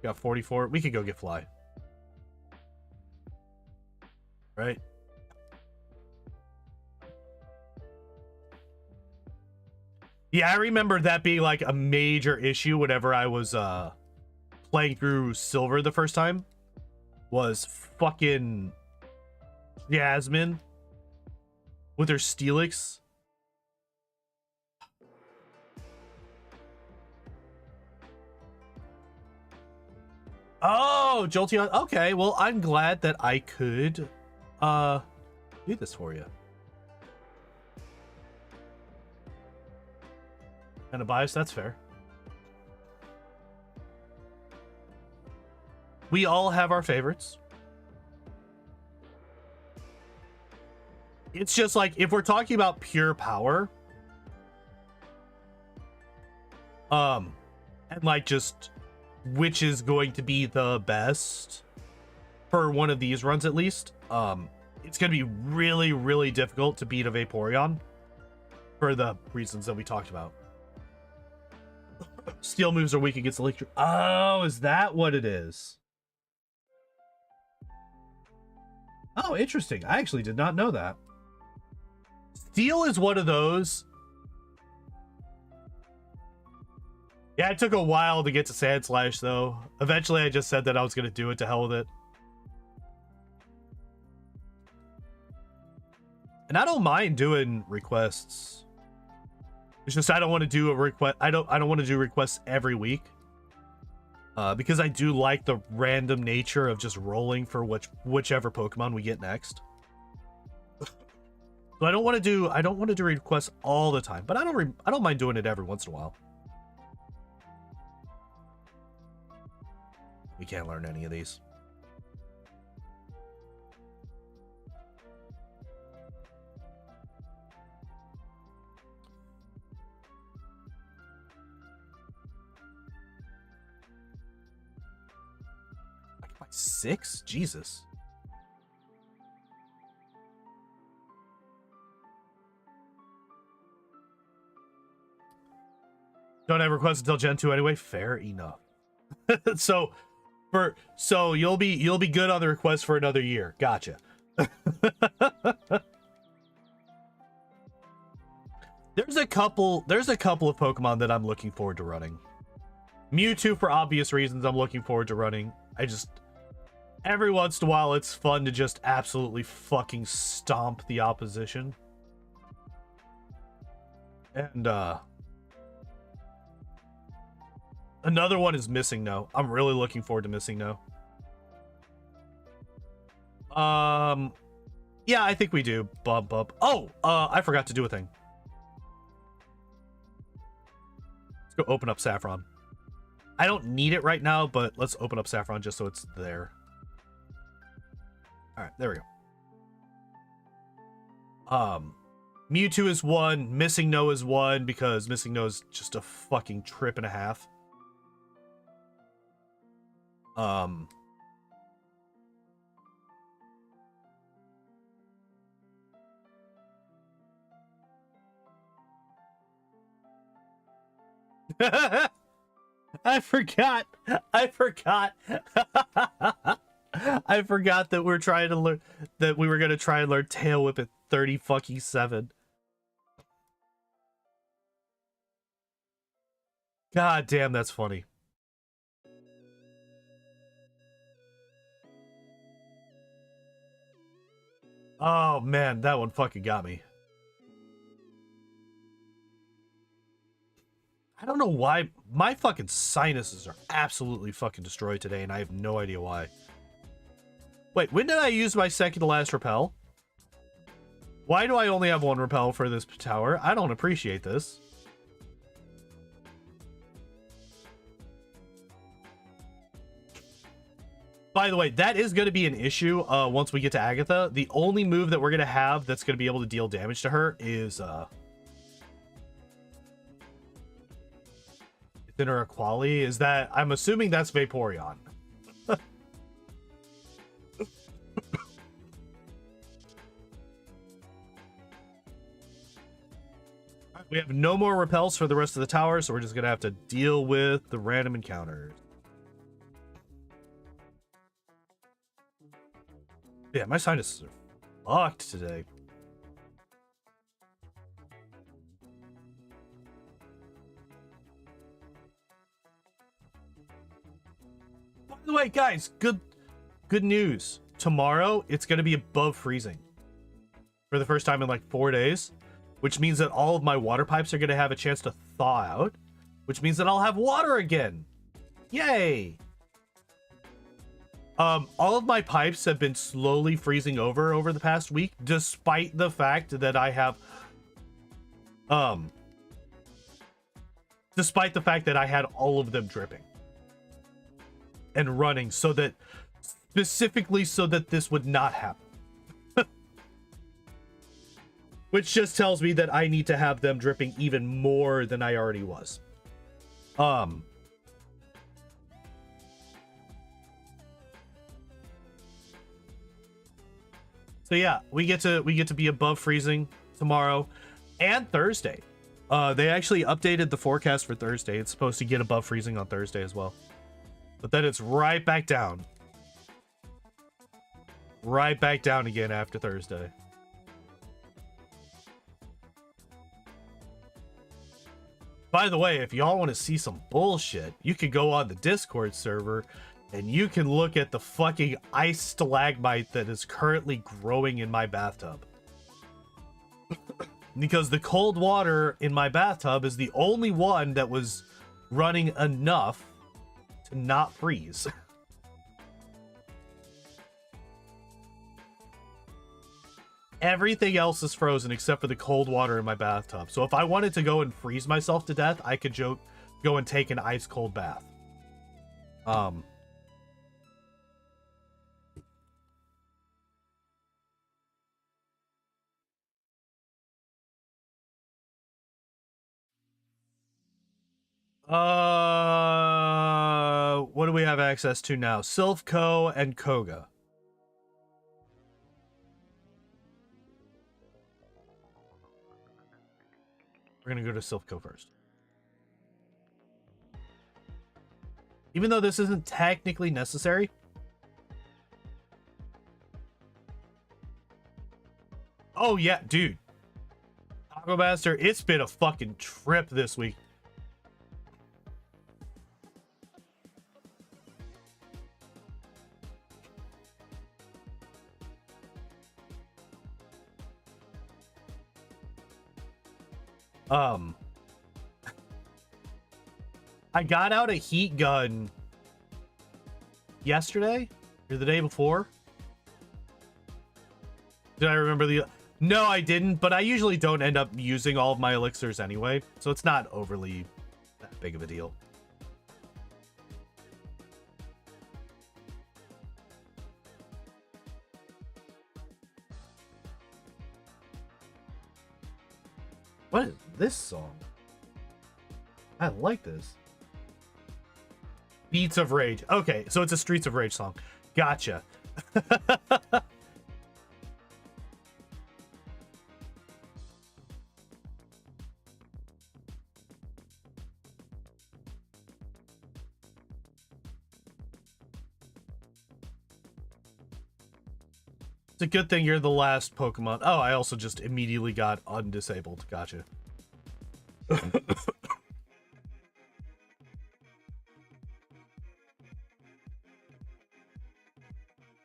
Got 44. We could go get Fly. Right? Yeah, I remember that being like a major issue whenever I was playing through Silver the first time. Was fucking Jasmine with her Steelix. Oh, JoltEON. Okay, well, I'm glad that I could do this for you. And a bias, that's fair. We all have our favorites. It's just like, if we're talking about pure power, and like just which is going to be the best for one of these runs at least, it's going to be really, really difficult to beat a Vaporeon for the reasons that we talked about. Steel moves are weak against electric. Oh, is that what it is? Oh, interesting. I actually did not know that. Steel is one of those. Yeah, it took a while to get to Sand Slash, though. Eventually, I just said that I was going to do it. To hell with it. And I don't mind doing requests. It's just I don't want to do a request. I don't want to do requests every week. Because I do like the random nature of just rolling for whichever Pokemon we get next. So I don't want to do requests all the time, but I don't mind doing it every once in a while. We can't learn any of these. I can buy 6? Jesus. Don't have requests until Gen 2 anyway. Fair enough. So you'll be good on the request for another year. Gotcha. There's a couple of Pokemon that I'm looking forward to running. Mewtwo, for obvious reasons, I'm looking forward to running. I just, every once in a while, it's fun to just absolutely fucking stomp the opposition. And another one is Missingno. I'm really looking forward to Missingno. Yeah, I think we do. Bump up. Oh, I forgot to do a thing. Let's go open up Saffron. I don't need it right now, but let's open up Saffron just so it's there. All right, there we go. Mewtwo is 1. Missingno is 1 because Missingno is just a fucking trip and a half. I forgot. I forgot that we're trying to learn that we were gonna try and learn Tail Whip at 30 fucking 7. God damn, that's funny. Oh man, that one fucking got me. I don't know why my fucking sinuses are absolutely fucking destroyed today, and I have no idea why. Wait, when did I use my second to last repel? Why do I only have 1 repel for this tower? I don't appreciate this. By the way, that is going to be an issue once we get to Agatha. The only move that we're going to have that's going to be able to deal damage to her is Inner Equality. Is that, I'm assuming that's Vaporeon. We have no more repels for the rest of the tower, so we're just going to have to deal with the random encounters. Yeah, my sinuses are fucked today. By the way, guys, good news. Tomorrow, it's going to be above freezing for the first time in like 4 days. Which means that all of my water pipes are going to have a chance to thaw out. Which means that I'll have water again. Yay! All of my pipes have been slowly freezing over the past week. Despite the fact that I have... Despite the fact that I had all of them dripping. And running so that... Specifically so that this would not happen. Which just tells me that I need to have them dripping even more than I already was. So yeah, we get to be above freezing tomorrow and Thursday. They actually updated the forecast for Thursday. It's supposed to get above freezing on Thursday as well. But then it's right back down. Right back down again after Thursday. By the way, if y'all want to see some bullshit, you could go on the Discord server and you can look at the fucking ice stalagmite that is currently growing in my bathtub. Because the cold water in my bathtub is the only one that was running enough to not freeze. Everything else is frozen except for the cold water in my bathtub. So if I wanted to go and freeze myself to death, I could go and take an ice cold bath. What do we have access to now? Silphco and Koga. We're going to go to Silphco first. Even though this isn't technically necessary. Oh, yeah, dude. Taco Master, it's been a fucking trip this week. I got out a heat gun yesterday or the day before. Did I remember the... No, I didn't, but I usually don't end up using all of my elixirs anyway, so it's not overly that big of a deal. What is this song? I like this. Beats of Rage. Okay, so it's a Streets of Rage song. Gotcha. It's a good thing you're the last Pokemon. Oh, I also just immediately got undisabled. Gotcha.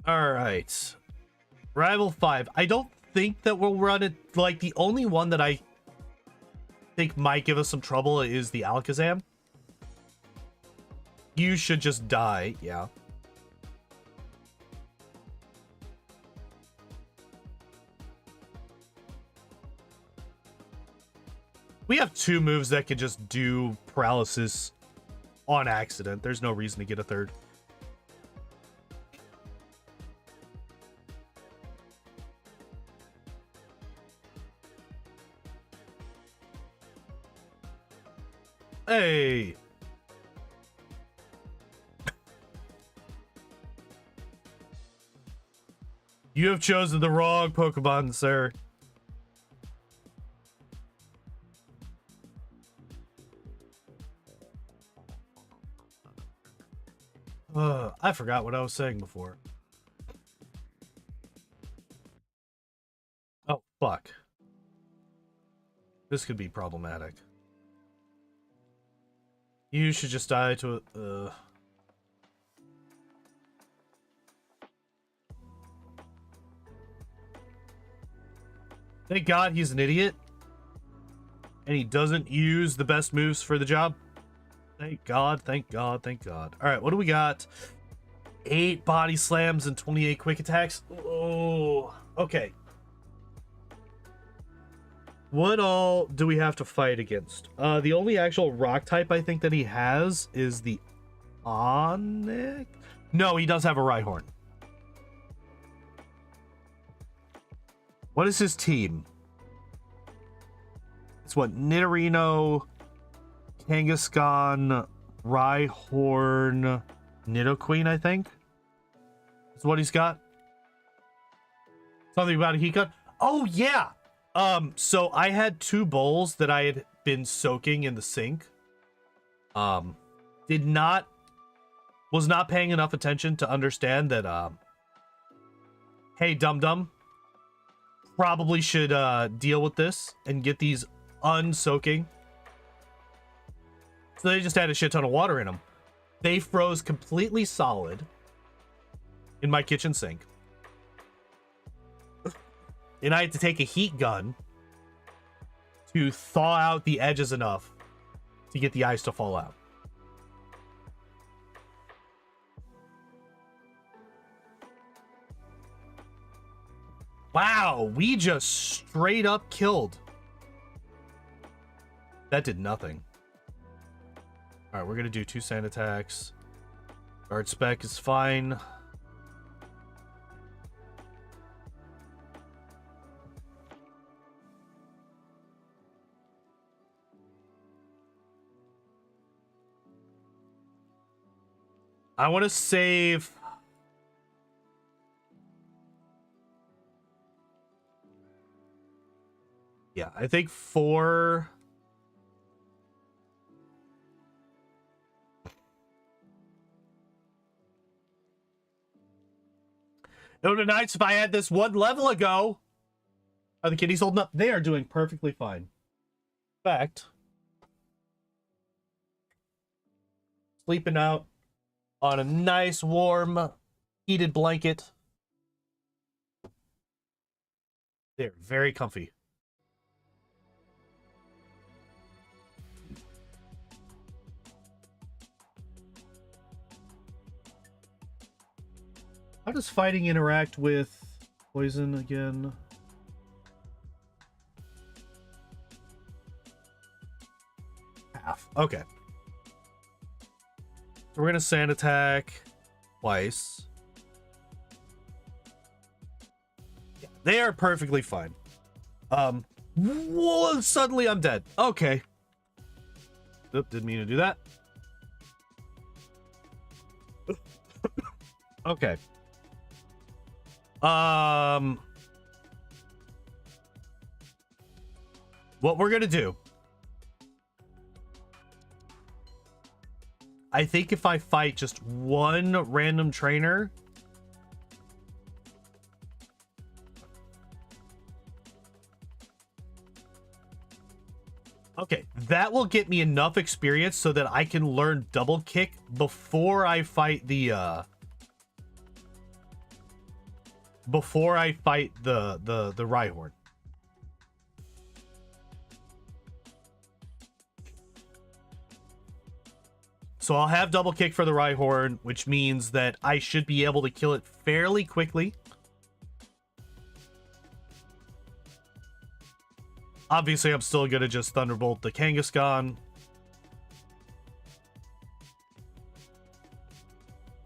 All right. Rival 5. I don't think that we'll run it. Like, the only one that I think might give us some trouble is the Alakazam. You should just die. Yeah. We have two moves that can just do paralysis on accident. There's no reason to get a third. Hey! You have chosen the wrong Pokemon, sir. I forgot what I was saying before. Oh, fuck. This could be problematic. You should just die to a... Thank God he's an idiot. And he doesn't use the best moves for the job. Thank God, thank God, thank God. Alright, what do we got? 8 body slams and 28 quick attacks. Oh, okay. What all do we have to fight against? The only actual rock type I think that he has is the Onyx? No, he does have a Rhyhorn. What is his team? It's what? Nidorino, Kangaskhan, Rhyhorn, Nidoqueen, I think. That's what he's got. Something about a heat gun. Oh, yeah! So I had 2 bowls that I had been soaking in the sink. Was not paying enough attention to understand that, hey, dum-dum, probably should, deal with this and get these unsoaking. So they just had a shit ton of water in them. They froze completely solid in my kitchen sink. And I had to take a heat gun to thaw out the edges enough to get the ice to fall out. Wow, we just straight up killed. That did nothing. All right, we're going to do 2 sand attacks. Guard spec is fine. I want to save... Yeah, I think 4... It would have been nice if I had this 1 level ago. Are the kitties holding up? They are doing perfectly fine. In fact, sleeping out on a nice, warm, heated blanket. They're very comfy. How does fighting interact with poison again? Half. Okay. So we're going to sand attack twice. Yeah, they are perfectly fine. Whoa, suddenly I'm dead. Okay. Oop, didn't mean to do that. Okay. What we're gonna do, I think if I fight just 1 random trainer, okay, that will get me enough experience so that I can learn double kick before I fight the Rhyhorn. So I'll have double kick for the Rhyhorn, which means that I should be able to kill it fairly quickly. Obviously, I'm still going to just Thunderbolt the Kangaskhan.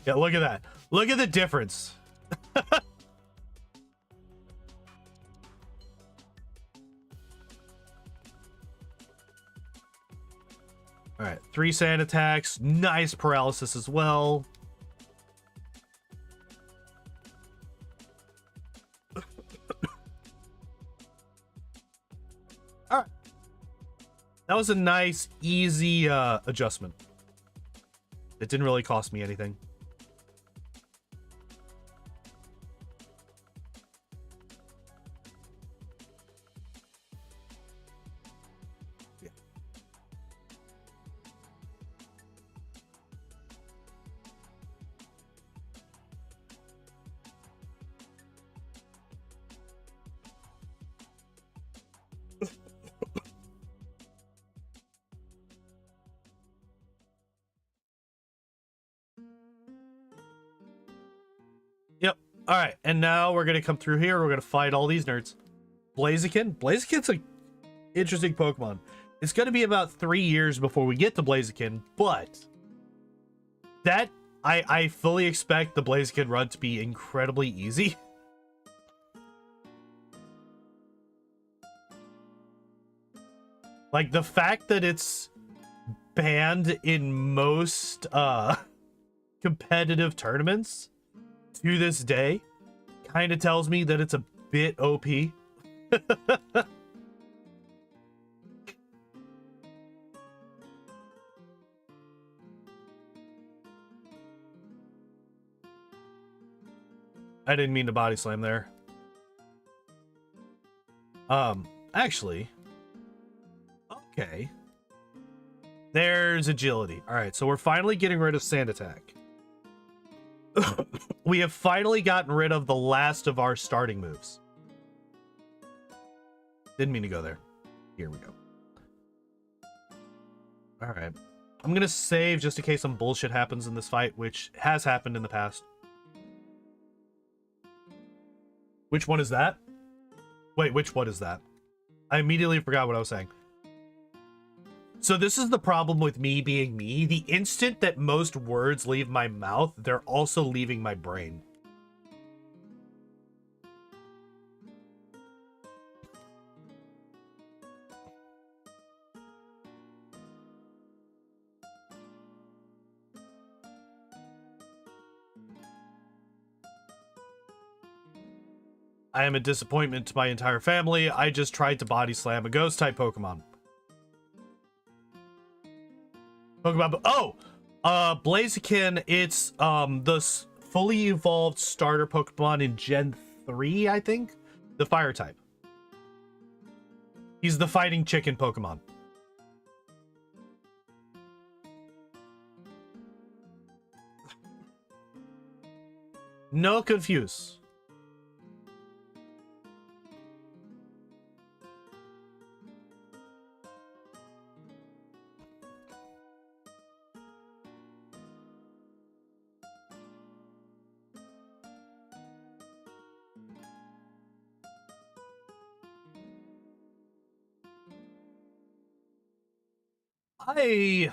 Yeah, look at that. Look at the difference. All right, 3 sand attacks. Nice paralysis as well. All right. That was a nice, easy adjustment. It didn't really cost me anything. Yep. All right, and now we're gonna come through here. We're gonna fight all these nerds. Blaziken. Blaziken's an interesting Pokemon. It's gonna be about 3 years before we get to Blaziken, but that I fully expect the Blaziken run to be incredibly easy. Like the fact that it's banned in most competitive tournaments to this day kind of tells me that it's a bit OP. I didn't mean to body slam there. Actually, okay. There's agility. All right, so we're finally getting rid of sand attack. We have finally gotten rid of the last of our starting moves. Didn't mean to go there. Here we go. All right. I'm going to save just in case some bullshit happens in this fight, which has happened in the past. Which one is that? Wait, which one is that? I immediately forgot what I was saying. So this is the problem with me being me. The instant that most words leave my mouth, they're also leaving my brain. I am a disappointment to my entire family. I just tried to body slam a ghost type Pokemon. Blaziken, it's the fully evolved starter Pokemon in Gen 3, I think. The fire type. He's the fighting chicken Pokemon. No confuse. The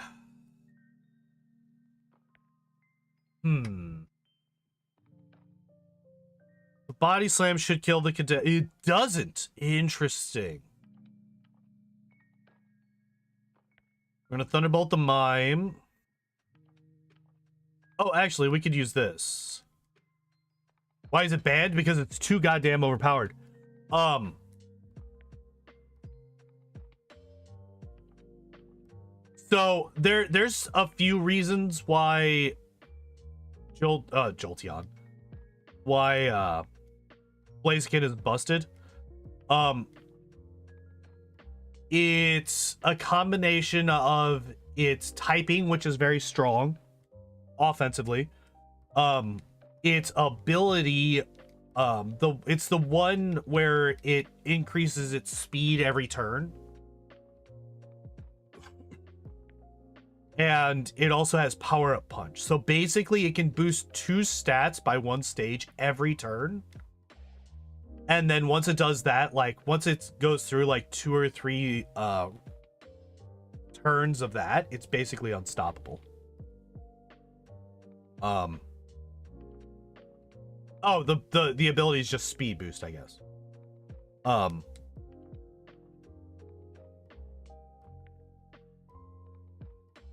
body slam should kill the cadet. It doesn't. Interesting. We're gonna Thunderbolt the Mime. Oh, actually, we could use this. Why is it banned? Because it's too goddamn overpowered. So there's a few reasons why JoltEON, why Blaziken is busted. It's a combination of its typing, which is very strong offensively, its ability, it's the one where it increases its speed every turn. And it also has power-up punch. So basically it can boost 2 stats by 1 stage every turn. And then once it does that, like once it goes through like 2 or 3 turns of that, it's basically unstoppable. Oh, the ability is just speed boost, I guess.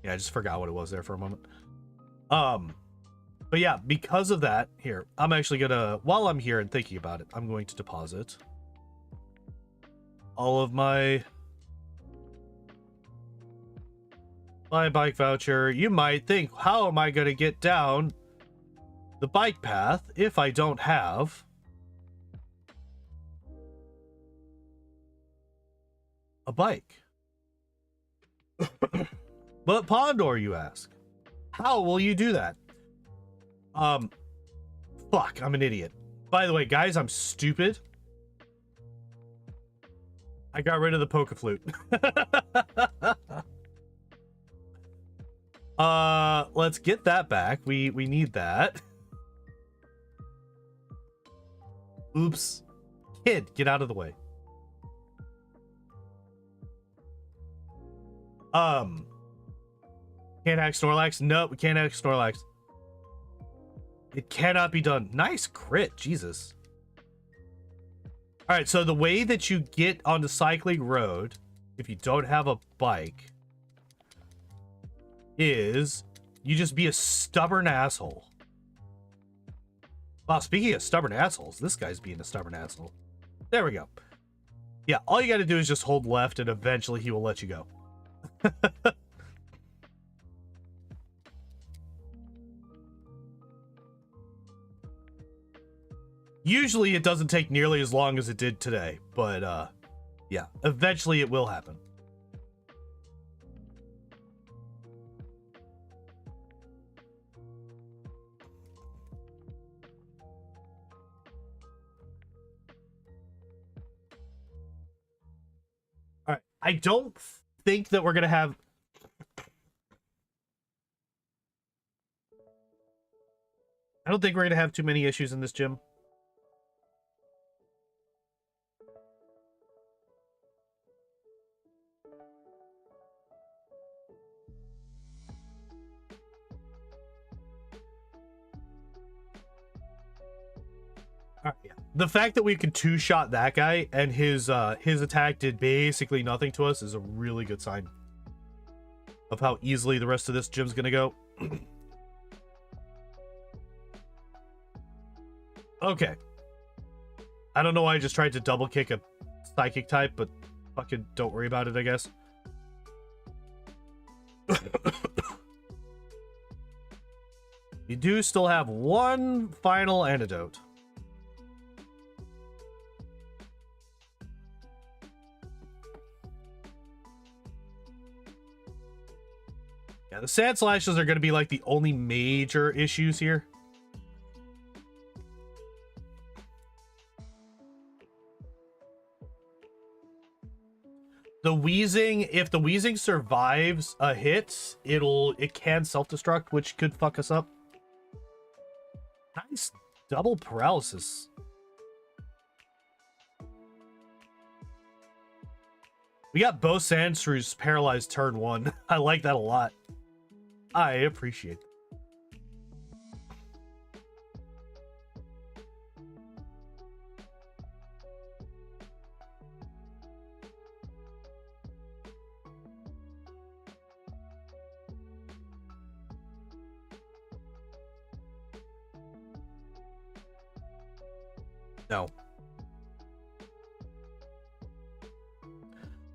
Yeah, I just forgot what it was there for a moment. But yeah, because of that, here, I'm actually gonna, while I'm here and thinking about it, I'm going to deposit all of my bike voucher. You might think, how am I gonna get down the bike path if I don't have a bike? But Pondor, you ask, how will you do that? Fuck, I'm an idiot. By the way, guys, I'm stupid. I got rid of the poke flute. Let's get that back. We need that. Oops. Kid, get out of the way. Can't hack Snorlax? Nope, we can't hack Snorlax. It cannot be done. Nice crit, Jesus. All right, so the way that you get onto Cycling Road, if you don't have a bike, is you just be a stubborn asshole. Wow, speaking of stubborn assholes, this guy's being a stubborn asshole. There we go. Yeah, all you got to do is just hold left, and eventually he will let you go. Usually it doesn't take nearly as long as it did today, but yeah, eventually it will happen. All right, I don't think that we're gonna have... I don't think we're gonna have too many issues in this gym. Yeah. The fact that we could two-shot that guy and his attack did basically nothing to us is a really good sign of how easily the rest of this gym's gonna go. Okay. I don't know why I just tried to double kick a psychic type, but fucking don't worry about it, I guess. You do still have one final antidote. Yeah, the Sand Slashes are going to be like the only major issues here. The Wheezing, if the Wheezing survives a hit, it can self-destruct, which could fuck us up. Nice double paralysis. We got both Sandshrews paralyzed turn 1. I like that a lot. I appreciate it. No.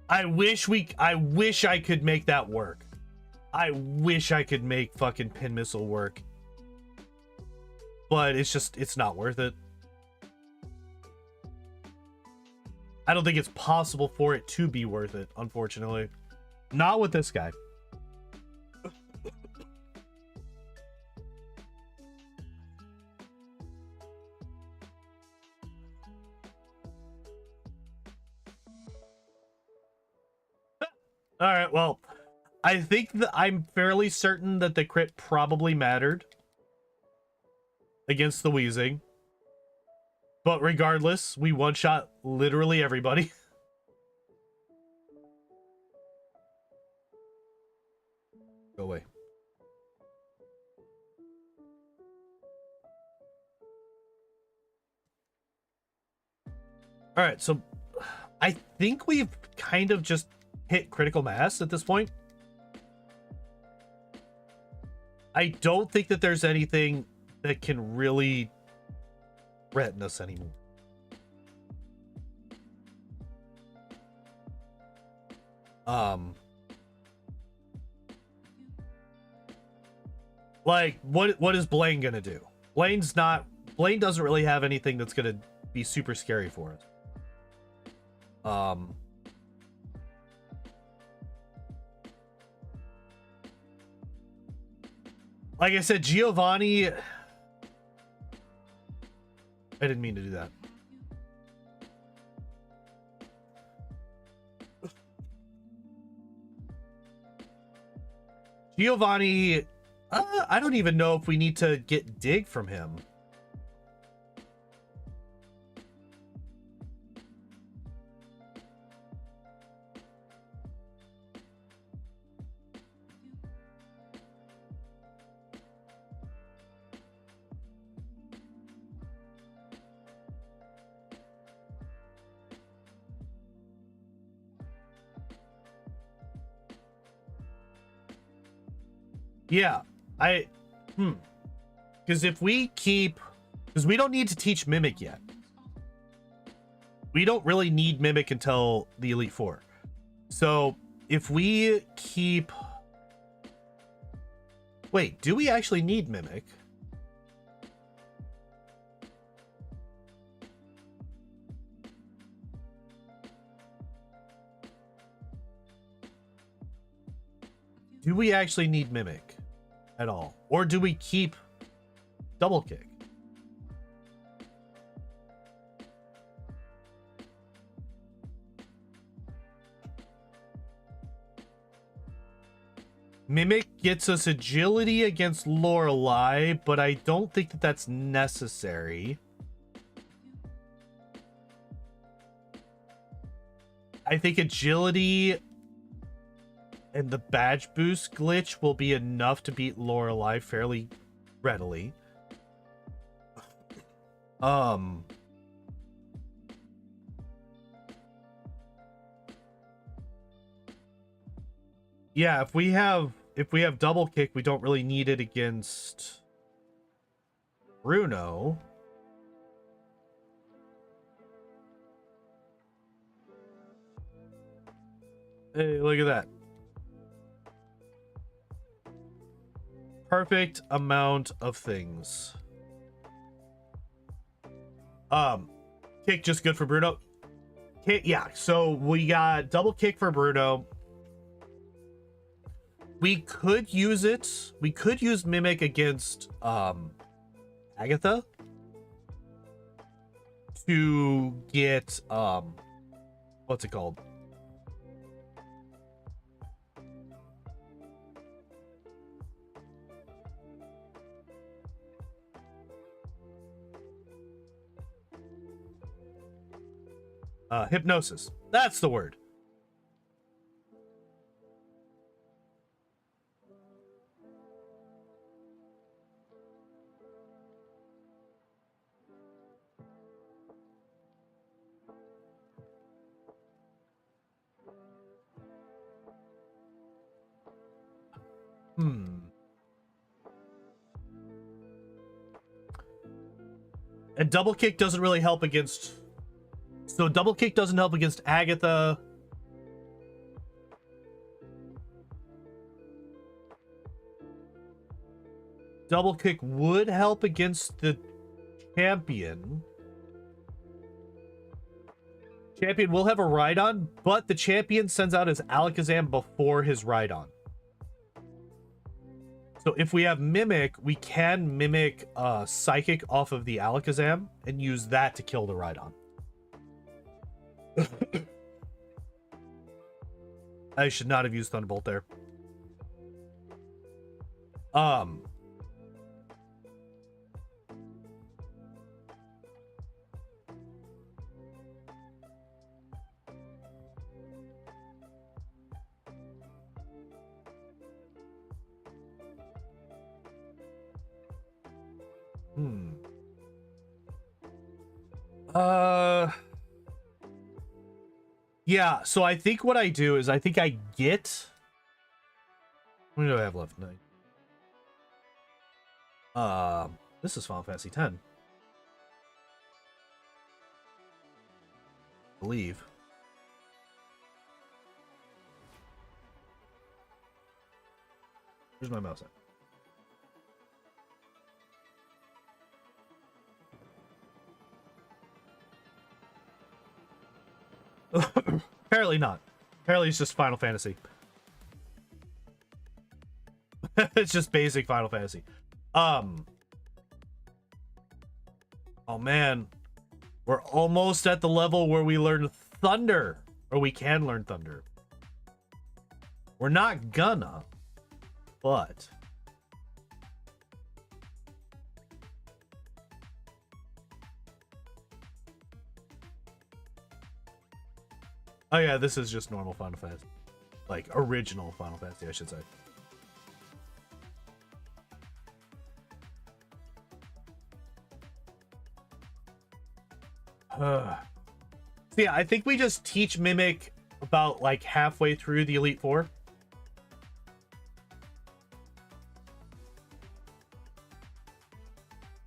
I wish I could make that work. I wish I could make fucking Pin Missile work. But it's not worth it. I don't think it's possible for it to be worth it, unfortunately. Not with this guy. All right, well, I think that I'm fairly certain that the crit probably mattered against the Wheezing. But regardless, we one-shot literally everybody. Go away. All right, so I think we've kind of just hit critical mass at this point. I don't think that there's anything that can really threaten us anymore. Like, what is Blaine gonna do? Blaine doesn't really have anything that's gonna be super scary for us. Like I said, Giovanni, I didn't mean to do that. Giovanni, I don't even know if we need to get dig from him. Yeah, because if we keep, because we don't need to teach Mimic yet. We don't really need Mimic until the Elite Four. So if we keep, wait, do we actually need Mimic? Do we actually need Mimic at all? Or do we keep Double Kick? Mimic gets us agility against Lorelei, but I don't think that that's necessary. I think agility and the badge boost glitch will be enough to beat Lorelei fairly readily. Yeah, if we have double kick, we don't really need it against Bruno. Hey, look at that. Perfect amount of things. Kick just good for Bruno. Kick, yeah, so we got double kick for Bruno. We could use it. We could use Mimic against Agatha to get what's it called? Hypnosis. That's the word. And double kick doesn't really help against... So double kick doesn't help against Agatha. Double kick would help against the champion. Champion will have a Rhydon, but the champion sends out his Alakazam before his Rhydon. So if we have Mimic, we can Mimic Psychic off of the Alakazam and use that to kill the Rhydon. I should not have used Thunderbolt there. Yeah, so I think what I do is I think I get... What do I have left? 9. This is Final Fantasy X. I believe. Where's my mouse at? Apparently not. Apparently it's just Final Fantasy. It's just basic Final Fantasy. Oh man. We're almost at the level where we learn Thunder. Or we can learn Thunder. We're not gonna. But... oh yeah, this is just normal Final Fantasy. Like, original Final Fantasy, I should say. So yeah, I think we just teach Mimic about, like, halfway through the Elite Four.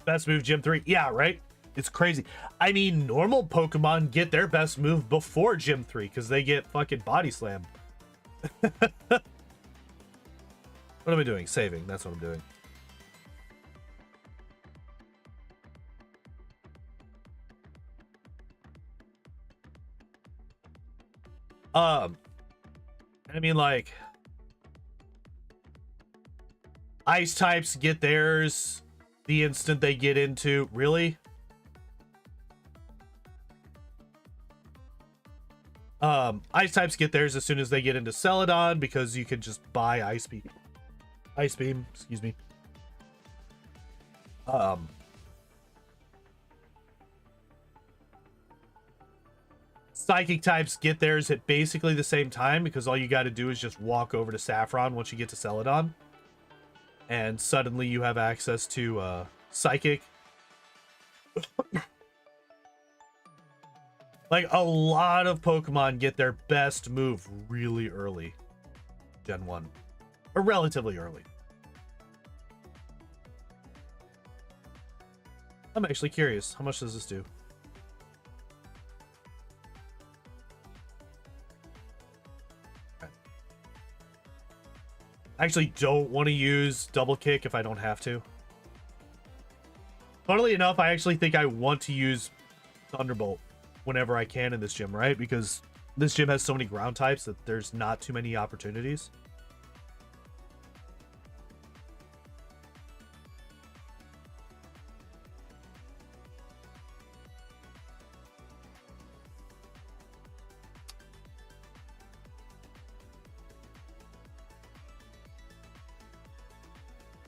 Best move, Gym 3. Yeah, right? It's crazy. I mean, normal Pokemon get their best move before Gym 3 because they get fucking body slammed. What am I doing? Saving. That's what I'm doing. I mean, like, ice types get theirs the instant they get into... really? Ice types get theirs as soon as they get into Celadon because you can just buy Ice Beam. Ice Beam, excuse me. Psychic types get theirs at basically the same time because all you got to do is just walk over to Saffron once you get to Celadon. And suddenly you have access to Psychic. Like, a lot of Pokemon get their best move really early. Gen 1. Or relatively early. I'm actually curious. How much does this do? I actually don't want to use double kick if I don't have to. Funnily enough, I actually think I want to use Thunderbolt whenever I can in this gym, right? Because this gym has so many ground types that there's not too many opportunities.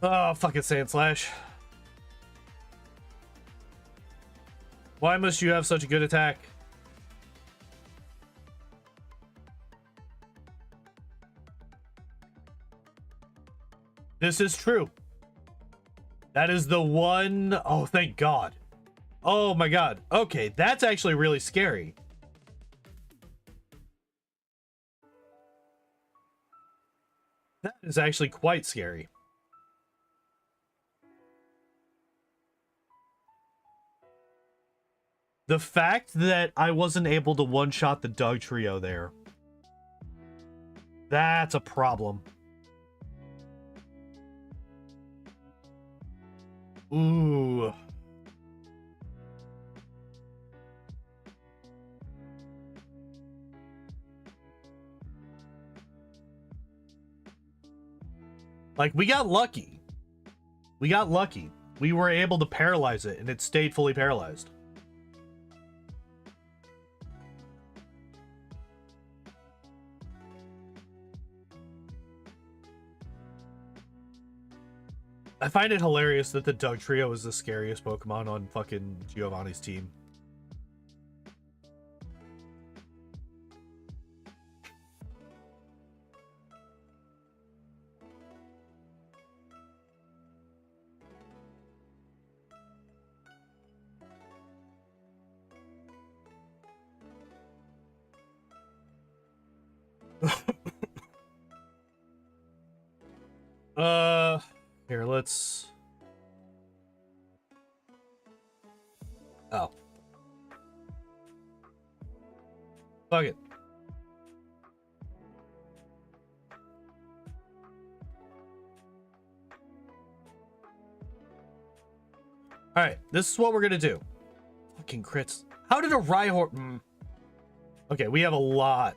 Oh, fucking Sand Slash. Why must you have such a good attack? This is true. That is the one... oh, thank God. Oh my God. Okay, that's actually really scary. That is actually quite scary. The fact that I wasn't able to one-shot the Doug Trio there. That's a problem. Ooh. Like, we got lucky. We got lucky. We were able to paralyze it, and it stayed fully paralyzed. I find it hilarious that the Doug Trio is the scariest Pokemon on fucking Giovanni's team. Here, let's... Oh. Fuck it. Alright, this is what we're gonna do. Fucking crits. How did a Rhyhorn... Okay, we have a lot.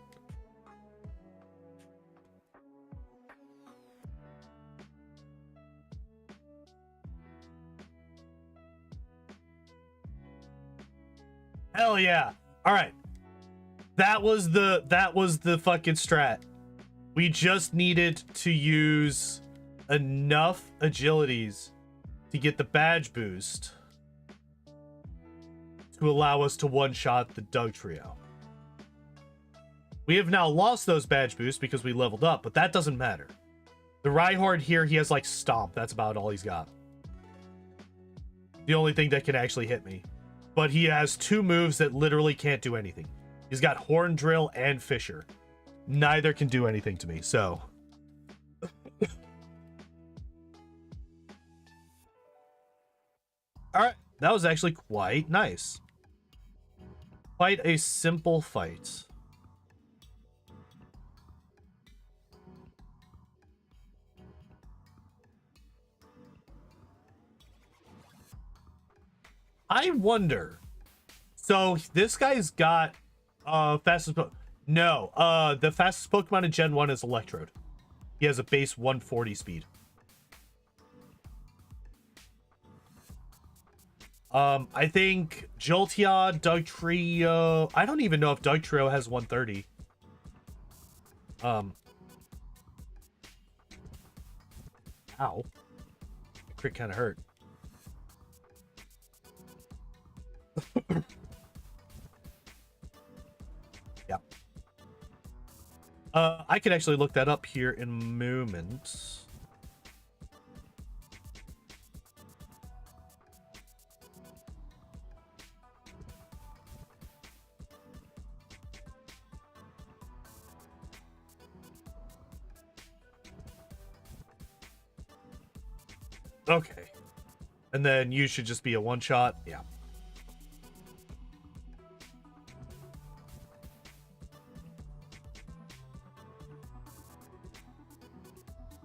Hell yeah. Alright. That was the fucking strat. We just needed to use enough agilities to get the badge boost to allow us to one-shot the Doug trio. We have now lost those badge boosts because we leveled up, but that doesn't matter. The Rhyhorn here, he has like Stomp. That's about all he's got. The only thing that can actually hit me. But he has two moves that literally can't do anything. He's got Horn Drill and Fissure. Neither can do anything to me, so... Alright, that was actually quite nice. Quite a simple fight. I wonder. So this guy's got fastest no, the fastest Pokemon in Gen 1 is Electrode. He has a base 140 speed. I think Jolteon, Dugtrio. I don't even know if Dugtrio has 130. Ow. Crit kind of hurt. Yeah. I could actually look that up here in a moment. Okay. And then you should just be a one-shot. Yeah.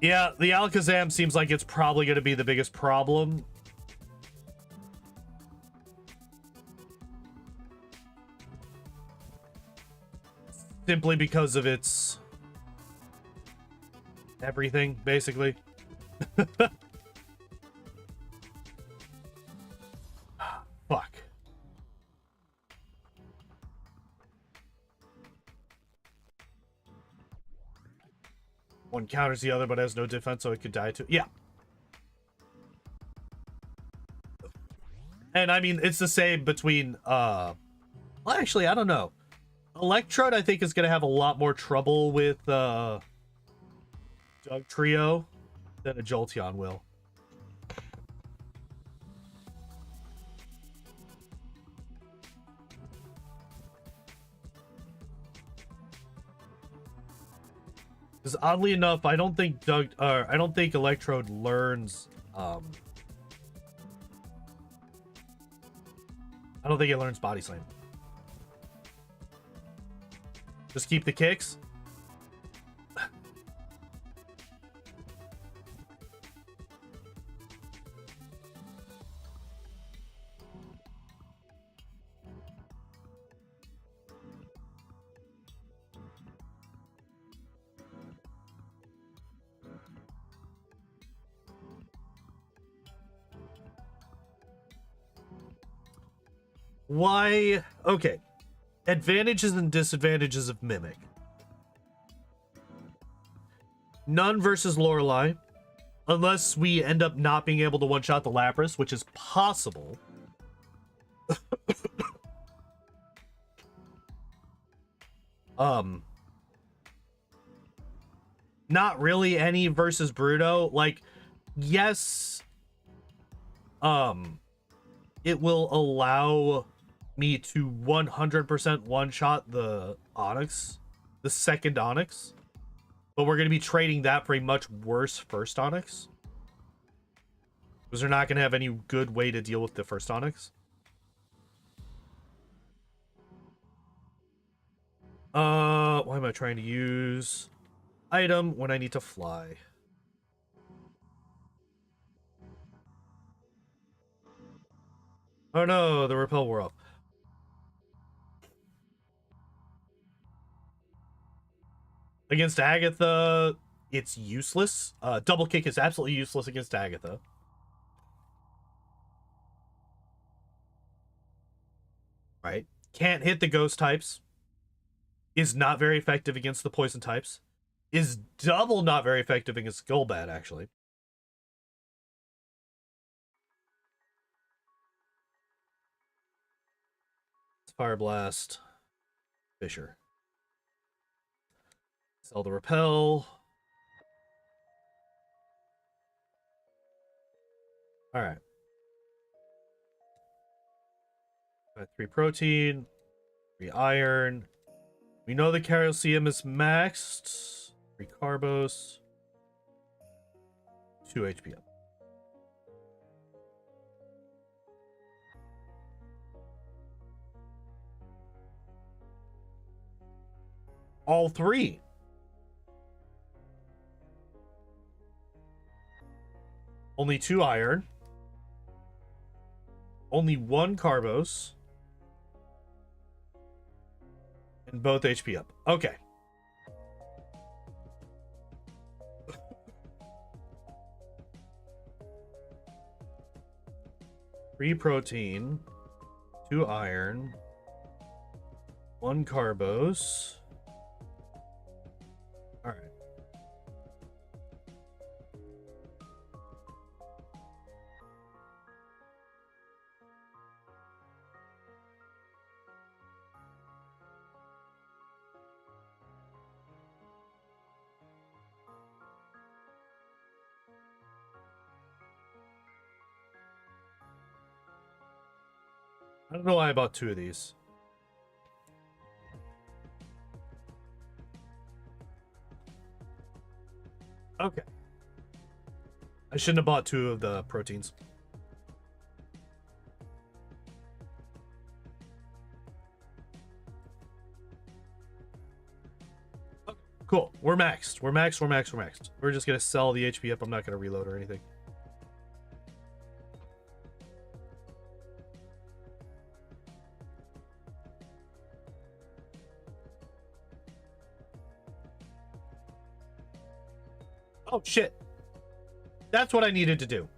Yeah, the Alakazam seems like it's probably going to be the biggest problem. Simply because of its... everything, basically. Fuck. One counters the other but has no defense, so it could die too. Yeah. And I mean, it's the same between well, actually, I don't know. Electrode, I think, is gonna have a lot more trouble with Doug Trio than a Jolteon will. Because oddly enough, I don't think Electrode learns. I don't think it learns Body Slam. Just keep the kicks. Why? Okay. Advantages and disadvantages of Mimic. None versus Lorelei. Unless we end up not being able to one-shot the Lapras, which is possible. Not really any versus Bruto. Like, yes. It will allow me to 100% one-shot the Onix, the second Onix, but we're going to be trading that for a much worse first Onix, because they're not going to have any good way to deal with the first Onix. Why am I trying to use item when I need to fly? Oh no, the repel wore off. Against Agatha, it's useless. Double kick is absolutely useless against Agatha. Right? Can't hit the ghost types. Is not very effective against the poison types. Is double not very effective against Golbat, actually. Fire Blast. Fisher. Sell the repel. Alright. 3 protein. 3 iron. We know the Calcium is maxed. 3 Carbos. 2 HP up. All 3. Only 2 iron. Only 1 Carbos. And both HP up. Okay. Three protein, 2 iron, 1 Carbos. All right. I don't know why I bought 2 of these. Okay. I shouldn't have bought 2 of the proteins. Okay, cool. We're maxed. We're maxed. We're just going to sell the HP up. I'm not going to reload or anything. Oh, shit. That's what I needed to do.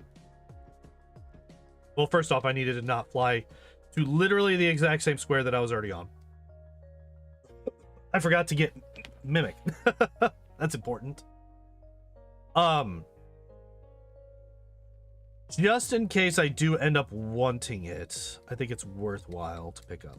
Well, first off, I needed to not fly to literally the exact same square that I was already on. I forgot to get Mimic. That's important. Just in case I do end up wanting it, I think it's worthwhile to pick up.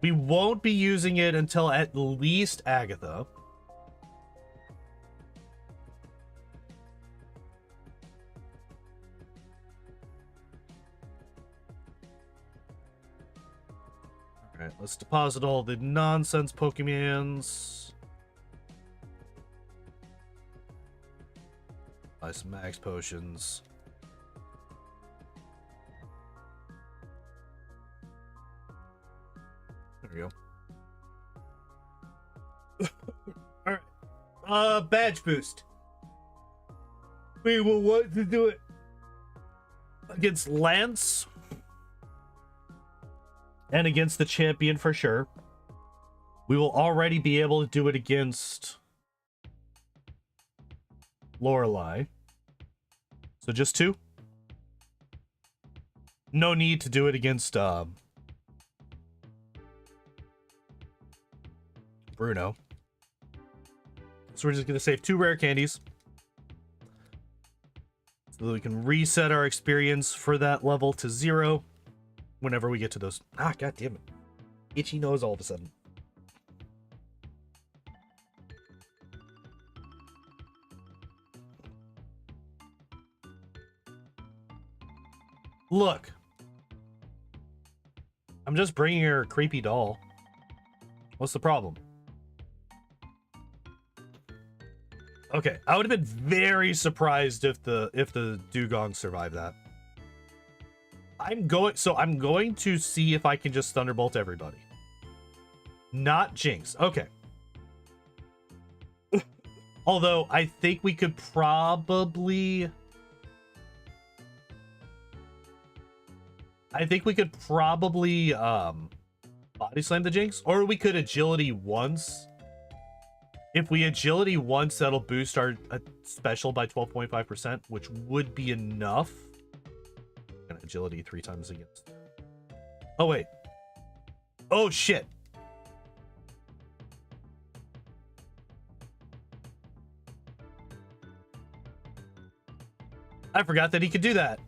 We won't be using it until at least Agatha. Alright, let's deposit all the nonsense Pokemons. Buy some max potions. There we go. Alright. Badge boost. We will want to do it against Lance. And against the champion for sure. We will already be able to do it against Lorelei. So just 2. No need to do it against Bruno. So we're just gonna save 2 rare candies so that we can reset our experience for that level to 0 whenever we get to those. Ah, god damn it. Itchy nose all of a sudden. Look. I'm just bringing her a creepy doll. What's the problem? Okay, I would have been very surprised if the Dugong survived that. I'm going to see if I can just Thunderbolt everybody. Not Jinx. Okay. Although I think we could probably body slam the Jinx, or we could agility once. If we agility once, that'll boost our special by 12.5%, which would be enough. And agility 3 times against. Oh wait. Oh shit. I forgot that he could do that.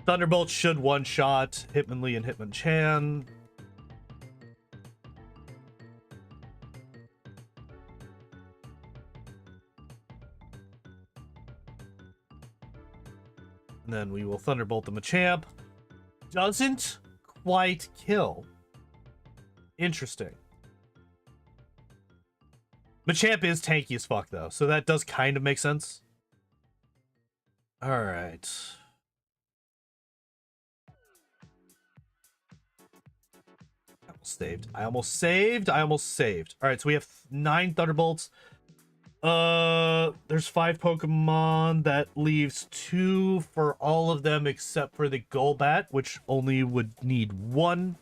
Thunderbolt should one-shot Hitmonlee and Hitmonchan. And then we will Thunderbolt the Machamp. Doesn't quite kill. Interesting. Machamp is tanky as fuck, though, so that does kind of make sense. Alright. I almost saved. Alright, so we have 9 Thunderbolts. There's 5 Pokemon. That leaves 2 for all of them except for the Golbat, which only would need 1.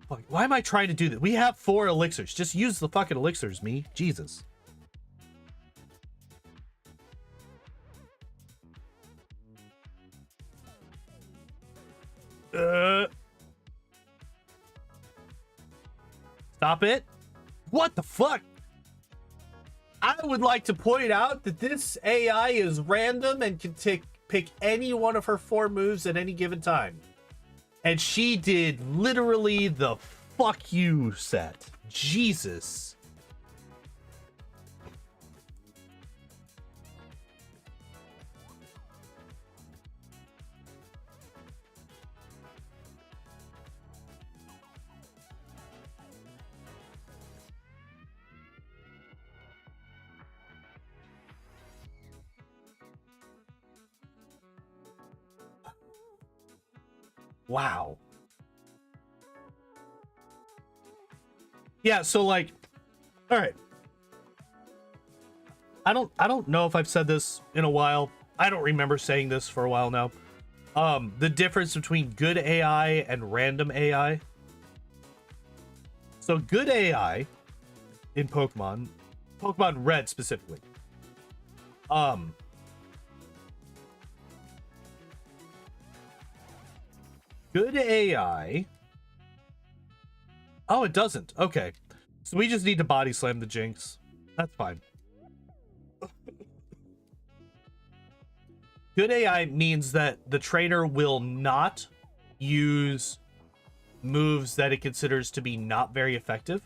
Fuck, why am I trying to do this? We have 4 elixirs. Just use the fucking elixirs, me. Jesus. Stop it. What the fuck? I would like to point out that this AI is random and can pick any one of her 4 moves at any given time. And she did literally the fuck you set. Jesus. Wow. Yeah, so like, all right. I don't know if I've said this in a while. I don't remember saying this for a while now. The difference between good AI and random AI. So good AI in Pokemon Red specifically. Good AI. Oh, it doesn't. Okay. So we just need to body slam the Jinx. That's fine. Good AI means that the trainer will not use moves that it considers to be not very effective.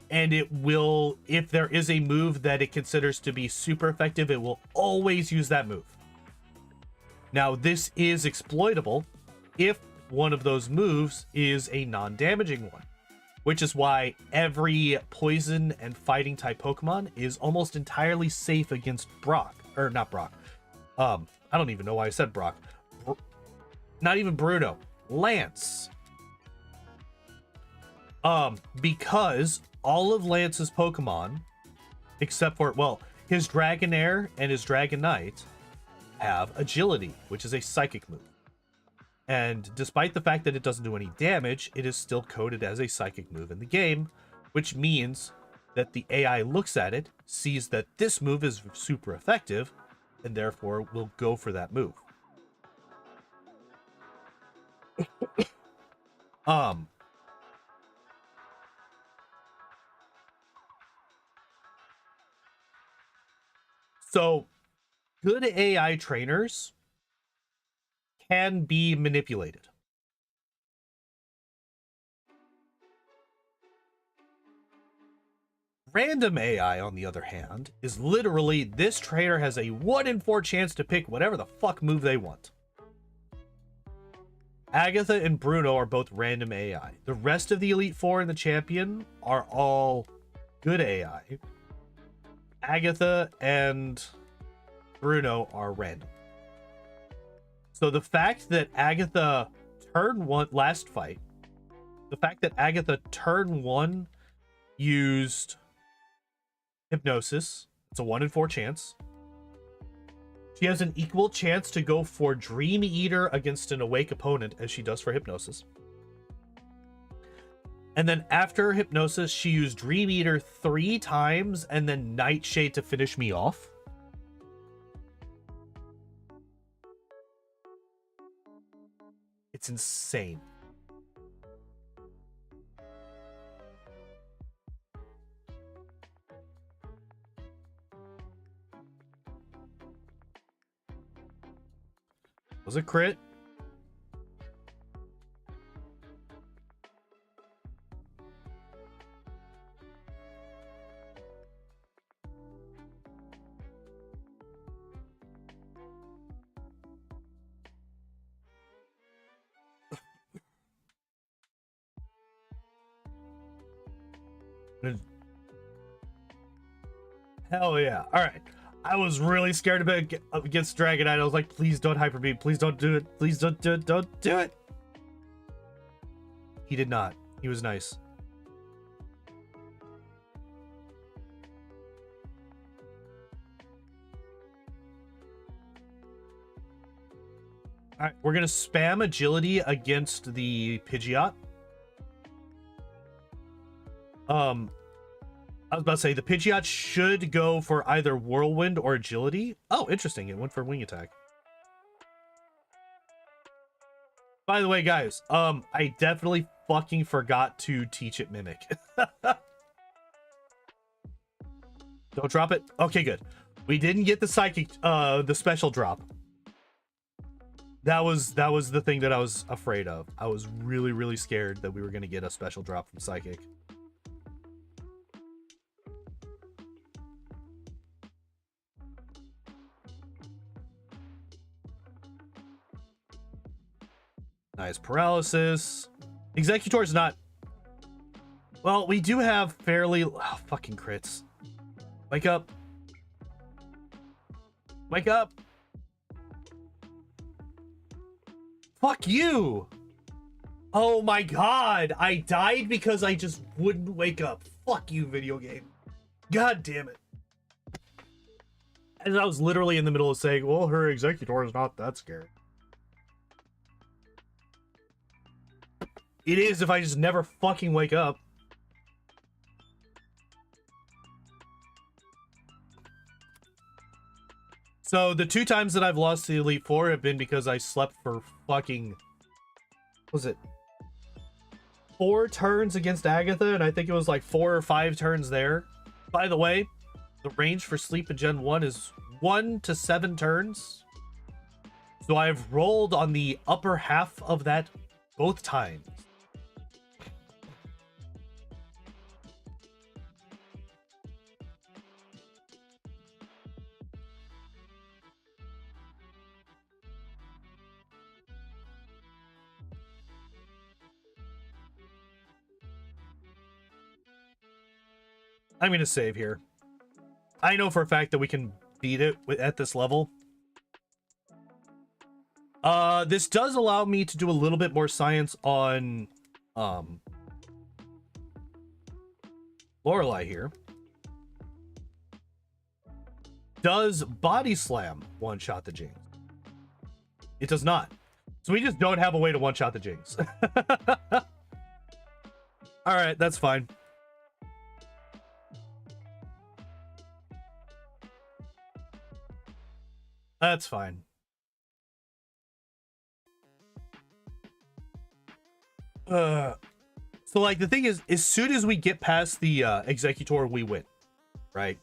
And it will, if there is a move that it considers to be super effective, it will always use that move. Now, this is exploitable if one of those moves is a non-damaging one, which is why every poison and fighting type Pokemon is almost entirely safe against Brock, or not Brock. I don't even know why I said Brock. Not even Bruno. Lance. Because all of Lance's Pokemon, except for, well, his Dragonair and his Dragonite, have agility, which is a psychic move. And despite the fact that it doesn't do any damage, it is still coded as a psychic move in the game, which means that the AI looks at it, sees that this move is super effective, and therefore will go for that move. So good AI trainers can be manipulated. Random AI, on the other hand, is literally this trainer has a 1 in 4 chance to pick whatever the fuck move they want. Agatha and Bruno are both random AI. The rest of the Elite Four and the Champion are all good AI. Agatha and Bruno are random. So the fact that Agatha turn 1 last fight, the fact that Agatha turn 1 used Hypnosis, it's a 1 in 4 chance. She has an equal chance to go for Dream Eater against an awake opponent as she does for Hypnosis. And then after Hypnosis, she used Dream Eater 3 times and then Nightshade to finish me off. It's insane. Was it crit? Hell yeah. All right. I was really scared against Dragonite. I was like, please don't Hyper Beam. Please don't do it. Please don't do it. Don't do it. He did not. He was nice. All right. We're going to spam Agility against the Pidgeot. I was about to say, the Pidgeot should go for either Whirlwind or Agility. Oh, interesting. It went for Wing Attack. By the way, guys, I definitely fucking forgot to teach it Mimic. Don't drop it. Okay, good. We didn't get the Psychic, the special drop. That was the thing that I was afraid of. I was really, really scared that we were going to get a special drop from Psychic. Nice paralysis. Executor is not. Well, we do have fairly fucking crits. Wake up. Wake up. Fuck you. Oh my god. I died because I just wouldn't wake up. Fuck you, video game. God damn it. And I was literally in the middle of saying, well, her Executor is not that scary. It is if I just never fucking wake up. So the 2 times that I've lost to the Elite Four have been because I slept for fucking... What was it? 4 turns against Agatha, and I think it was like 4 or 5 turns there. By the way, the range for sleep in Gen 1 is 1 to 7 turns. So I've rolled on the upper half of that both times. I'm going to save here. I know for a fact that we can beat it at this level. This does allow me to do a little bit more science on Lorelei here. Does Body Slam one-shot the Jinx? It does not. So we just don't have a way to one-shot the Jinx. Alright, that's fine. That's fine. So like the thing is, as soon as we get past the Executor, we win, right?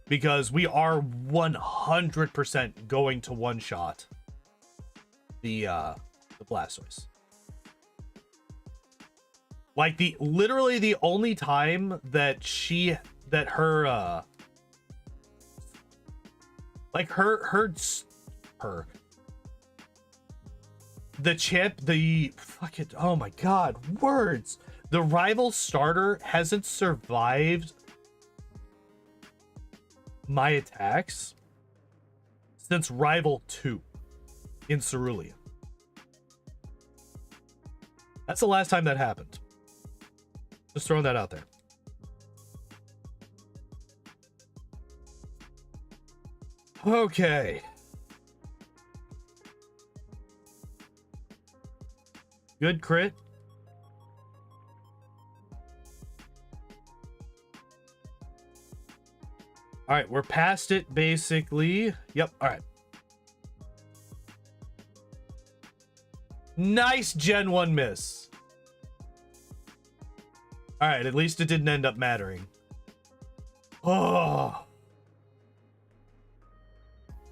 Because we are 100% going to one-shot the Blastoise. Like literally the only time that she that her like her the champ, the fucking, oh my god, words, the rival starter hasn't survived my attacks since rival 2 in Cerulean. That's the last time that happened. Just throwing that out there. Okay. Good crit. All right, we're past it basically. Yep, all right. Nice Gen 1 miss. All right, at least it didn't end up mattering. Oh.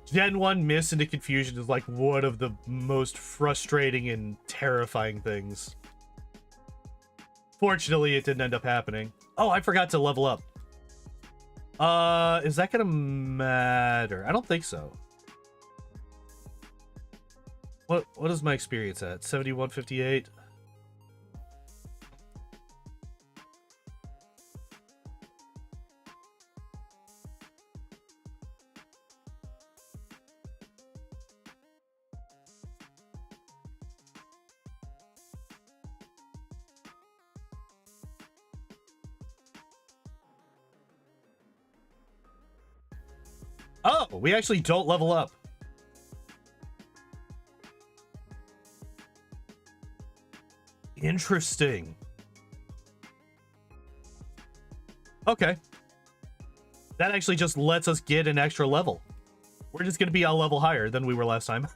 Gen 1 miss into confusion is like one of the most frustrating and terrifying things. Fortunately, it didn't end up happening. Oh, I forgot to level up. Is that gonna matter? I don't think so. What is my experience at? 7158. Oh, we actually don't level up. Interesting. Okay. That actually just lets us get an extra level. We're just going to be a level higher than we were last time.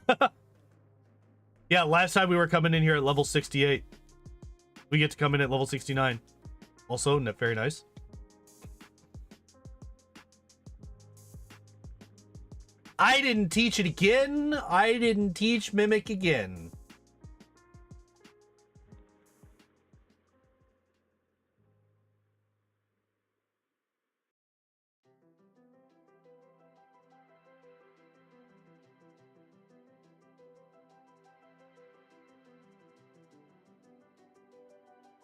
Yeah, last time we were coming in here at level 68. We get to come in at level 69. Also, very nice. I didn't teach it again. I didn't teach Mimic again.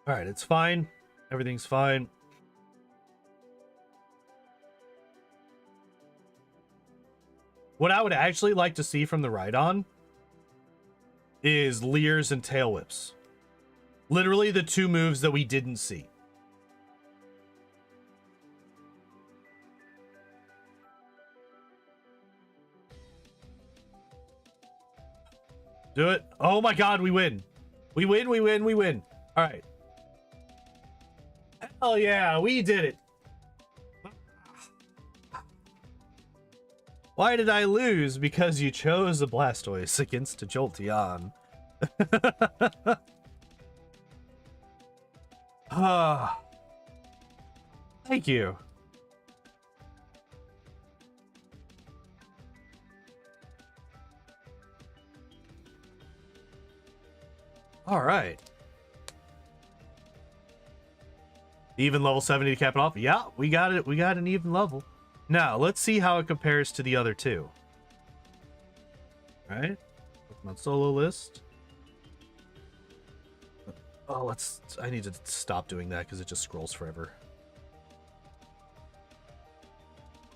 All right, it's fine. Everything's fine. What I would actually like to see from the Rhydon is Leers and Tail Whips. Literally the two moves that we didn't see. Do it. Oh my god, we win. We win, we win, we win. All right. Hell yeah, we did it. Why did I lose? Because you chose a Blastoise against a JoltEON. Ah, thank you. All right. Even level 70 to cap it off. Yeah, we got it. We got an even level. Now, let's see how it compares to the other two. All right. Pokemon solo list. Oh, I need to stop doing that because it just scrolls forever.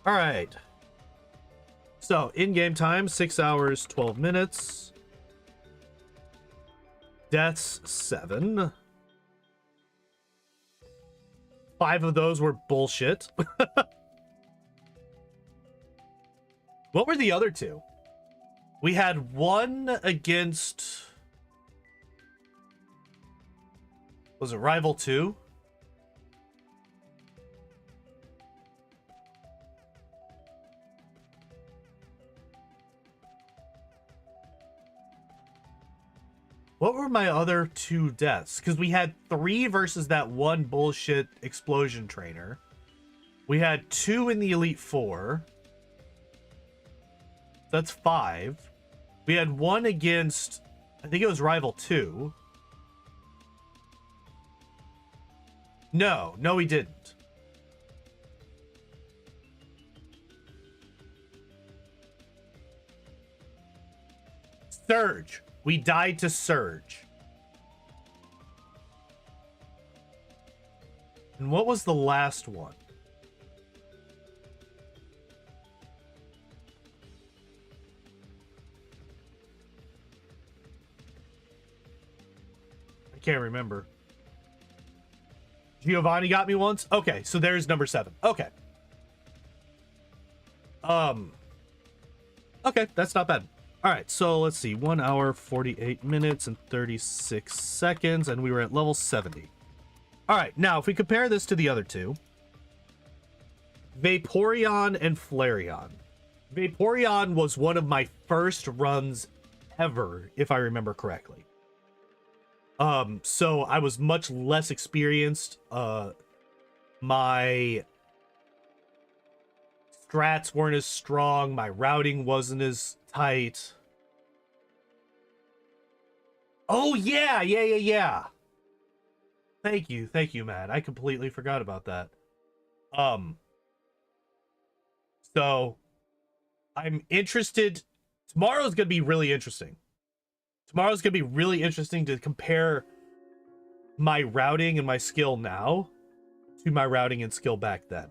All right. So, in-game time, 6 hours, 12 minutes. Deaths, 7. 5 of those were bullshit. What were the other two? We had one against... Was it Rival 2? What were my other 2 deaths? Because we had 3 versus that one bullshit explosion trainer. We had 2 in the Elite 4. That's 5. We had 1 against, I think it was Rival 2. No, we didn't. Surge. We died to Surge. And what was the last one? I can't remember. Giovanni got me once? Okay, so there's number 7. Okay. Okay, that's not bad. All right, so let's see. 1 hour, 48 minutes, and 36 seconds, and we were at level 70. All right, now if we compare this to the other two, Vaporeon and Flareon. Vaporeon was one of my first runs ever, if I remember correctly. So I was much less experienced. My strats weren't as strong. My routing wasn't as tight. Oh, yeah. Thank you, Matt. I completely forgot about that. So I'm interested. Tomorrow's gonna be really interesting. Tomorrow's gonna be really interesting to compare my routing and my skill now to my routing and skill back then.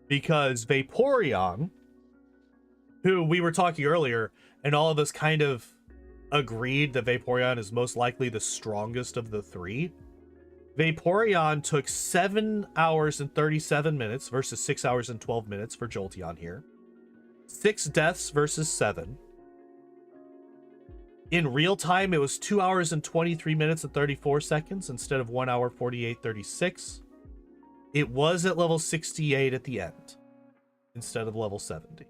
Because Vaporeon, who we were talking earlier, and all of us kind of agreed that Vaporeon is most likely the strongest of the three. Vaporeon took 7 hours and 37 minutes versus 6 hours and 12 minutes for JoltEON here. 6 deaths versus 7. In real time, it was 2 hours and 23 minutes and 34 seconds instead of 1 hour 48:36. It was at level 68 at the end instead of level 70.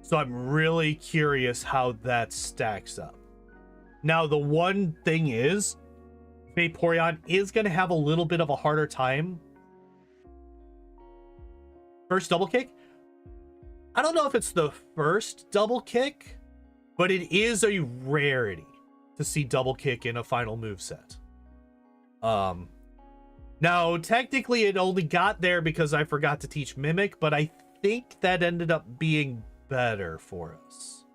So I'm really curious how that stacks up. Now, the one thing is, Vaporeon is going to have a little bit of a harder time. First double kick? I don't know if it's the first double kick, but it is a rarity to see double kick in a final moveset. Now, technically, it only got there because I forgot to teach Mimic, but I think that ended up being better for us.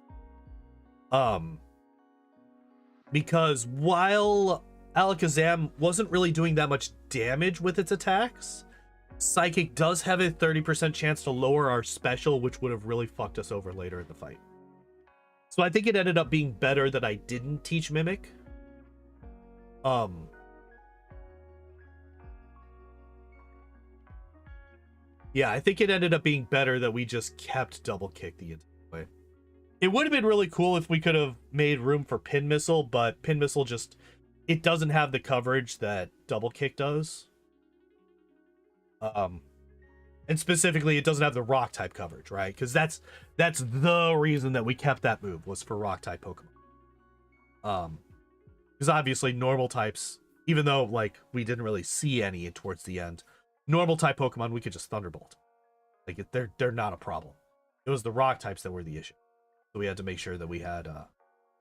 Because while Alakazam wasn't really doing that much damage with its attacks, Psychic does have a 30% chance to lower our special, which would have really fucked us over later in the fight. So I think it ended up being better that I didn't teach Mimic. Yeah, I think it ended up being better that we just kept double kick the entire way. It would have been really cool if we could have made room for Pin Missile, but Pin Missile just, it doesn't have the coverage that double kick does. And specifically, it doesn't have the rock type coverage, right? Because that's the reason that we kept that move, was for rock type Pokemon. Because obviously normal types, even though like we didn't really see any towards the end, normal type Pokemon we could just Thunderbolt. Like they're not a problem. It was the rock types that were the issue, so we had to make sure that we had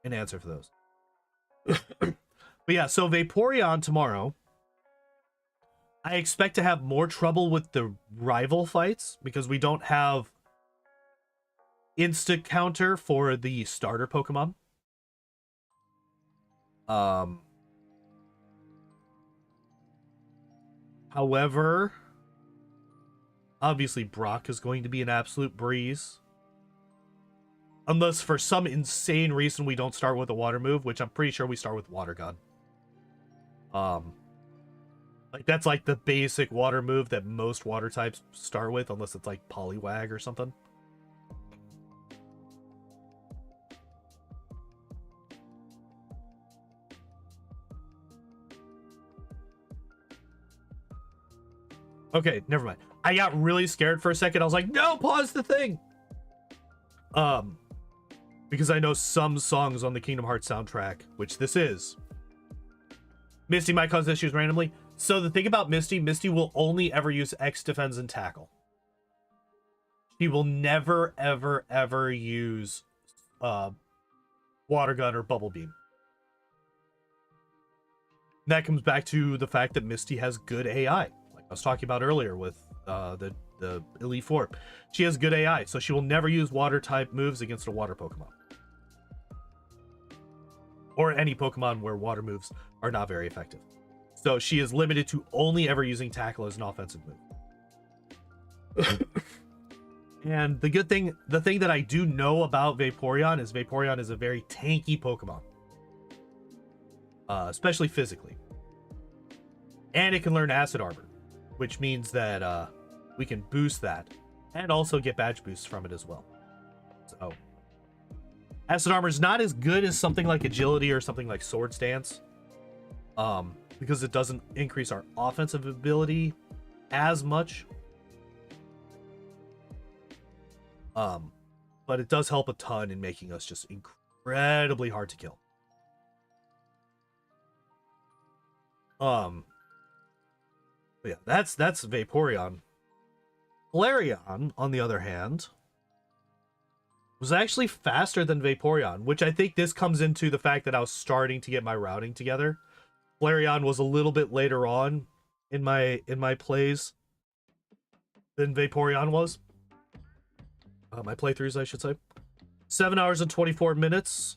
an answer for those. But yeah, so Vaporeon tomorrow, I expect to have more trouble with the rival fights because we don't have insta counter for the starter Pokemon. However, obviously Brock is going to be an absolute breeze. Unless for some insane reason we don't start with a water move, which I'm pretty sure we start with Water Gun. Like that's like the basic water move that most water types start with, unless it's like Poliwag or something. Okay, never mind. I got really scared for a second. I was like, no, pause the thing. Because I know some songs on the Kingdom Hearts soundtrack, which this is. Misty might cause issues randomly. So the thing about Misty will only ever use X defense and tackle. She will never, ever, ever use water gun or bubble beam. That comes back to the fact that Misty has good AI. Like I was talking about earlier with the Elite Four. She has good AI, so she will never use water type moves against a water Pokemon. Or any Pokemon where water moves are not very effective. So she is limited to only ever using Tackle as an offensive move. And the thing that I do know about Vaporeon is a very tanky Pokemon. Especially physically. And it can learn Acid Armor, which means that we can boost that and also get badge boosts from it as well. So Acid Armor is not as good as something like Agility or something like Swords Dance, because it doesn't increase our offensive ability as much. But it does help a ton in making us just incredibly hard to kill. But yeah, that's Vaporeon. Flareon, on the other hand, was actually faster than Vaporeon, which I think this comes into the fact that I was starting to get my routing together. Flareon was a little bit later on in my plays than Vaporeon was. My playthroughs, I should say. 7 hours and 24 minutes,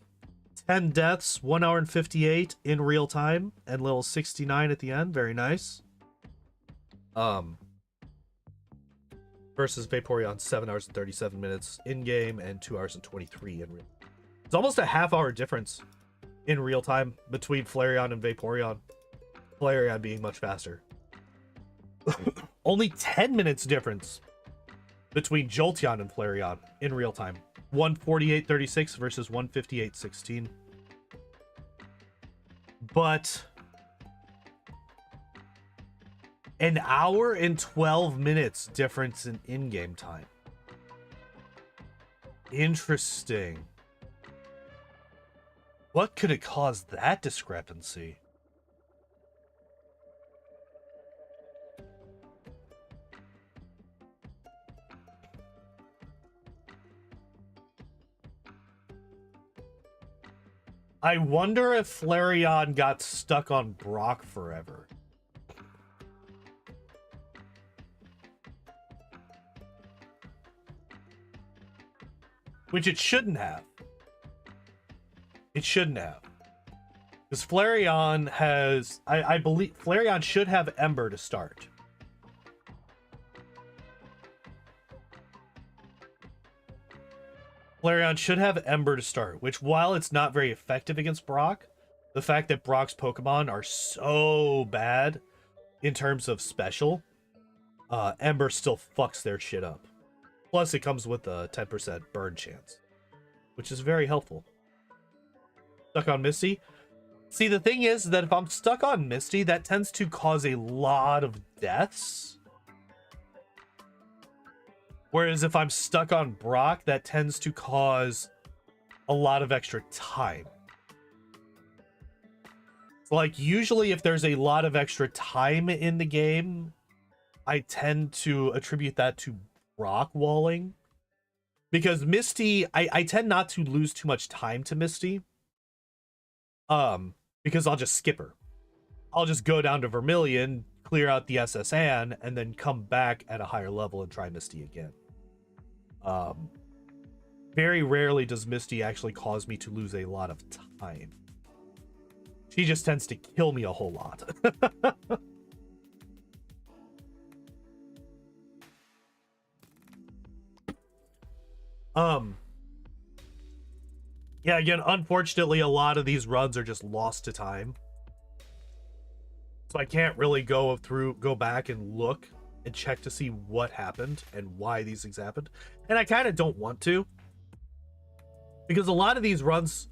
10 deaths, 1 hour and 58 in real time, and level 69 at the end. Very nice. Versus Vaporeon, 7 hours and 37 minutes in game and 2 hours and 23 in real. It's almost a half-hour difference in real time between Flareon and Vaporeon. Flareon being much faster. Only 10 minutes difference between JoltEON and Flareon in real time. 148.36 versus 158.16. But an hour and 12 minutes difference in in-game time. Interesting. What could it cause that discrepancy? I wonder if Flareon got stuck on Brock forever. Which it shouldn't have. It shouldn't have. Because Flareon has... I believe Flareon should have Ember to start. Flareon should have Ember to start, which, while it's not very effective against Brock, the fact that Brock's Pokemon are so bad in terms of special, Ember still fucks their shit up. Plus, it comes with a 10% burn chance, which is very helpful. Stuck on Misty? See, the thing is that if I'm stuck on Misty, that tends to cause a lot of deaths. Whereas if I'm stuck on Brock, that tends to cause a lot of extra time. Like, usually if there's a lot of extra time in the game, I tend to attribute that to Brock walling. Because Misty, I tend not to lose too much time to Misty. Because I'll just skip her. I'll just go down to Vermilion, clear out the SS Anne, and then come back at a higher level and try Misty again. Very rarely does Misty actually cause me to lose a lot of time. She just tends to kill me a whole lot. Yeah, again, unfortunately, a lot of these runs are just lost to time. So I can't really go back and look and check to see what happened and why these things happened. And I kind of don't want to. Because a lot of these runs,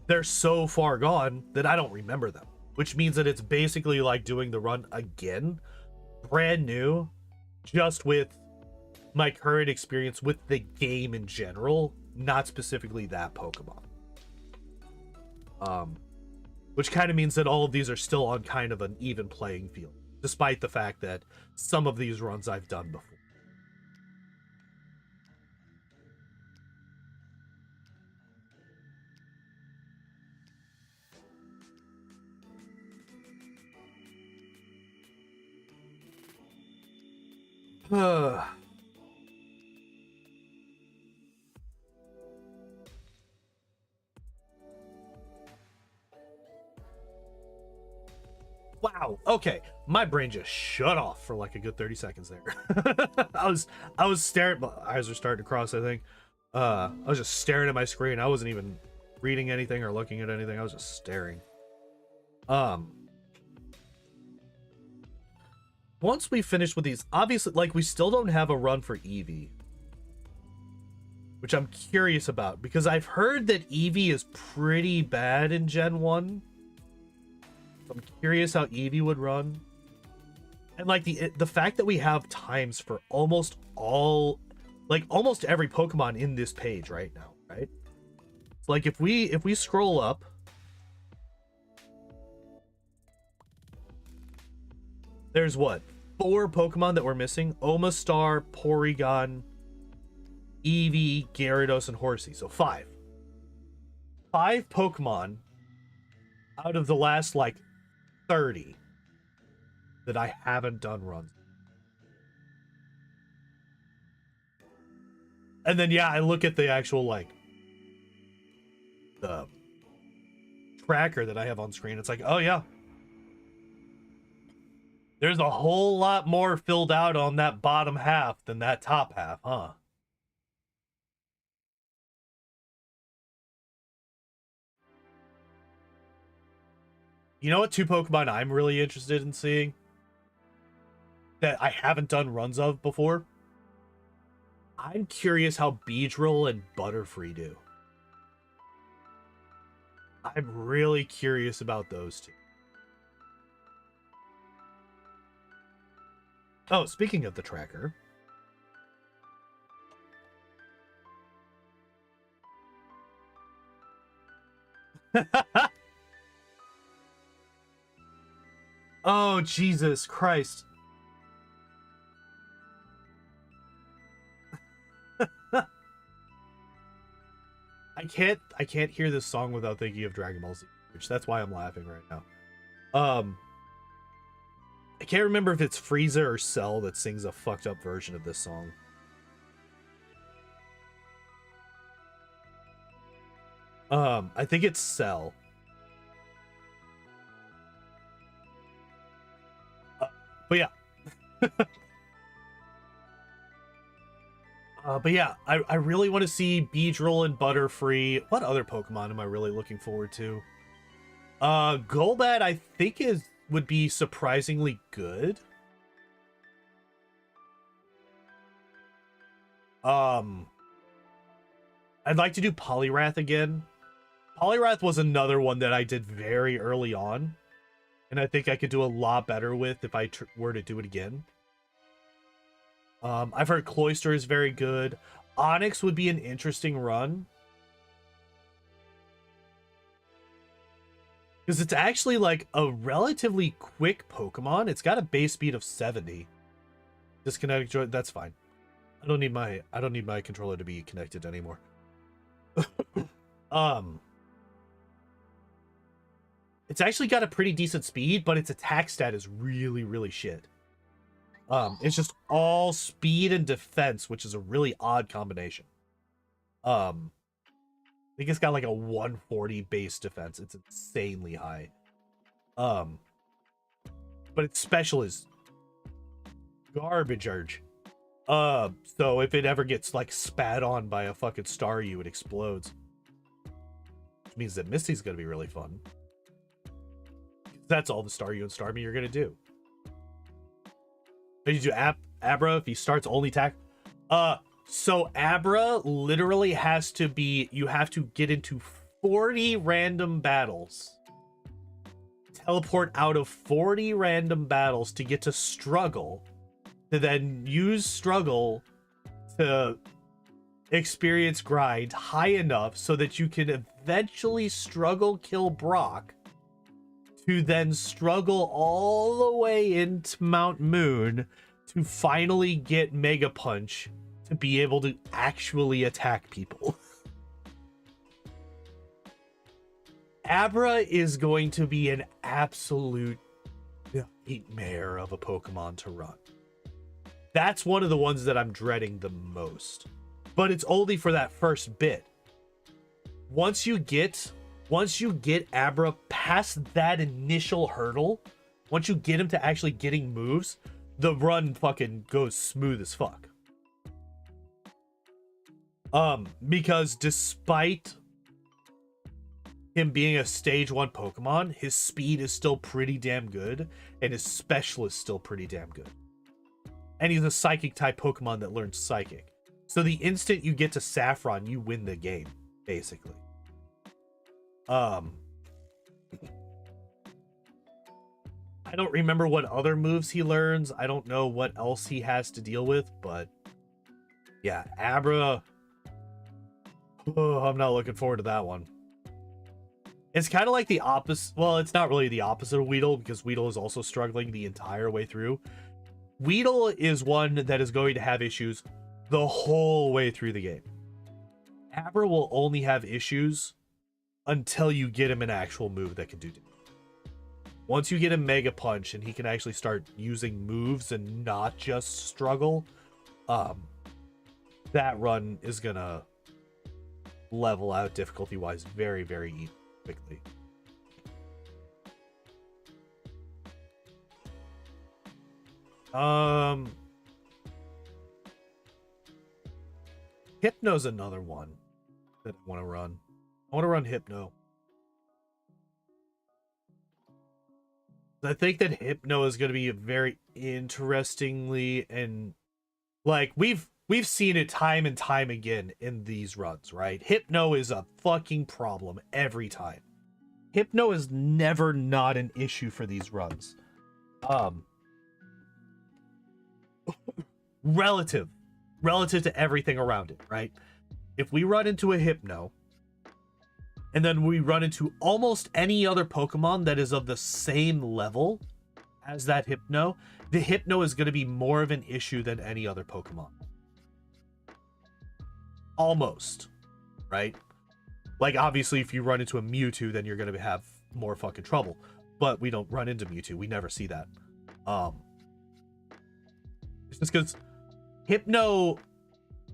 they're so far gone that I don't remember them. Which means that it's basically like doing the run again, brand new, just with my current experience with the game in general, not specifically that Pokemon. Which kind of means that all of these are still on kind of an even playing field, despite the fact that some of these runs I've done before. Wow. Okay, my brain just shut off for like a good 30 seconds there. I was staring. My eyes are starting to cross. I think. I was just staring at my screen. I wasn't even reading anything or looking at anything. I was just staring. Once we finish with these, obviously, like, we still don't have a run for Eevee, which I'm curious about because I've heard that Eevee is pretty bad in Gen 1. I'm curious how Eevee would run. And like the fact that we have times for almost every Pokemon in this page right now, right? So like if we scroll up, there's what? 4 Pokemon that we're missing: Omastar, Porygon, Eevee, Gyarados, and Horsey. So 5. 5 Pokemon out of the last like 30 that I haven't done runs. And then yeah, I look at the actual like the tracker that I have on screen. It's like, oh yeah, there's a whole lot more filled out on that bottom half than that top half, huh? You know what 2 Pokemon I'm really interested in seeing that I haven't done runs of before? I'm curious how Beedrill and Butterfree do. I'm really curious about those 2. Oh, speaking of the tracker. Oh, Jesus Christ. I can't hear this song without thinking of Dragon Ball Z, which that's why I'm laughing right now. I can't remember if it's Frieza or Cell that sings a fucked up version of this song. I think it's Cell. But yeah. But yeah, I really want to see Beedrill and Butterfree. What other Pokemon am I really looking forward to? Golbat, I think would be surprisingly good. I'd like to do Poliwrath again. Poliwrath was another one that I did very early on, and I think I could do a lot better with if I were to do it again. I've heard Cloyster is very good. Onyx would be an interesting run, because it's actually like a relatively quick Pokemon. It's got a base speed of 70. Disconnect joint, that's fine. I don't need my controller to be connected anymore. It's actually got a pretty decent speed, but its attack stat is really, really shit. It's just all speed and defense, which is a really odd combination. I think it's got like a 140 base defense. It's insanely high. But its special is garbage urge. So if it ever gets like spat on by a fucking Staryu, it explodes. Which means that Misty's gonna be really fun. That's all the Staryu and Starmie you're gonna do. But you do Abra if he starts only attack. So Abra literally has to be, you have to get into 40 random battles. Teleport out of 40 random battles to get to Struggle. To then use Struggle to experience grind high enough so that you can eventually Struggle kill Brock. To then struggle all the way into Mount Moon to finally get Mega Punch to be able to actually attack people. Abra is going to be an absolute nightmare of a Pokemon to run. That's one of the ones that I'm dreading the most. But it's only for that first bit. Once you get Abra past that initial hurdle, once you get him to actually getting moves, the run fucking goes smooth as fuck. Because despite him being a stage 1 Pokemon, his speed is still pretty damn good, and his special is still pretty damn good. And he's a psychic type Pokemon that learns psychic. So the instant you get to Saffron, you win the game, basically. I don't remember what other moves he learns. I don't know what else he has to deal with, but yeah, Abra. Oh, I'm not looking forward to that one. It's kind of like the opposite. Well, it's not really the opposite of Weedle, because Weedle is also struggling the entire way through. Weedle is one that is going to have issues the whole way through the game. Abra will only have issues until you get him an actual move that can do damage. Once you get him Mega Punch and he can actually start using moves and not just struggle, that run is gonna level out difficulty-wise very, very quickly. Hypno's another one that I want to run. I want to run Hypno. I think that Hypno is going to be a very interestingly, and like we've seen it time and time again in these runs, right? Hypno is a fucking problem every time. Hypno is never not an issue for these runs. Relative to everything around it, right? If we run into a Hypno, and then we run into almost any other Pokemon that is of the same level as that Hypno, the Hypno is going to be more of an issue than any other Pokemon. Almost, right? Like, obviously, if you run into a Mewtwo, then you're going to have more fucking trouble. But we don't run into Mewtwo. We never see that. It's just because Hypno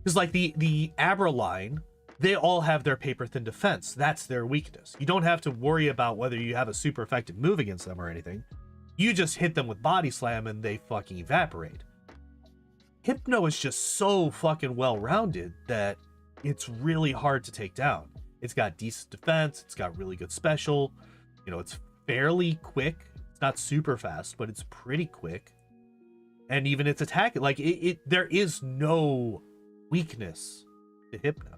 is like the Abra line. They all have their paper thin defense. That's their weakness. You don't have to worry about whether you have a super effective move against them or anything. You just hit them with Body Slam and they fucking evaporate. Hypno is just so fucking well-rounded that it's really hard to take down. It's got decent defense. It's got really good special. You know, it's fairly quick. It's not super fast, but it's pretty quick. And even its attack, like there is no weakness to Hypno.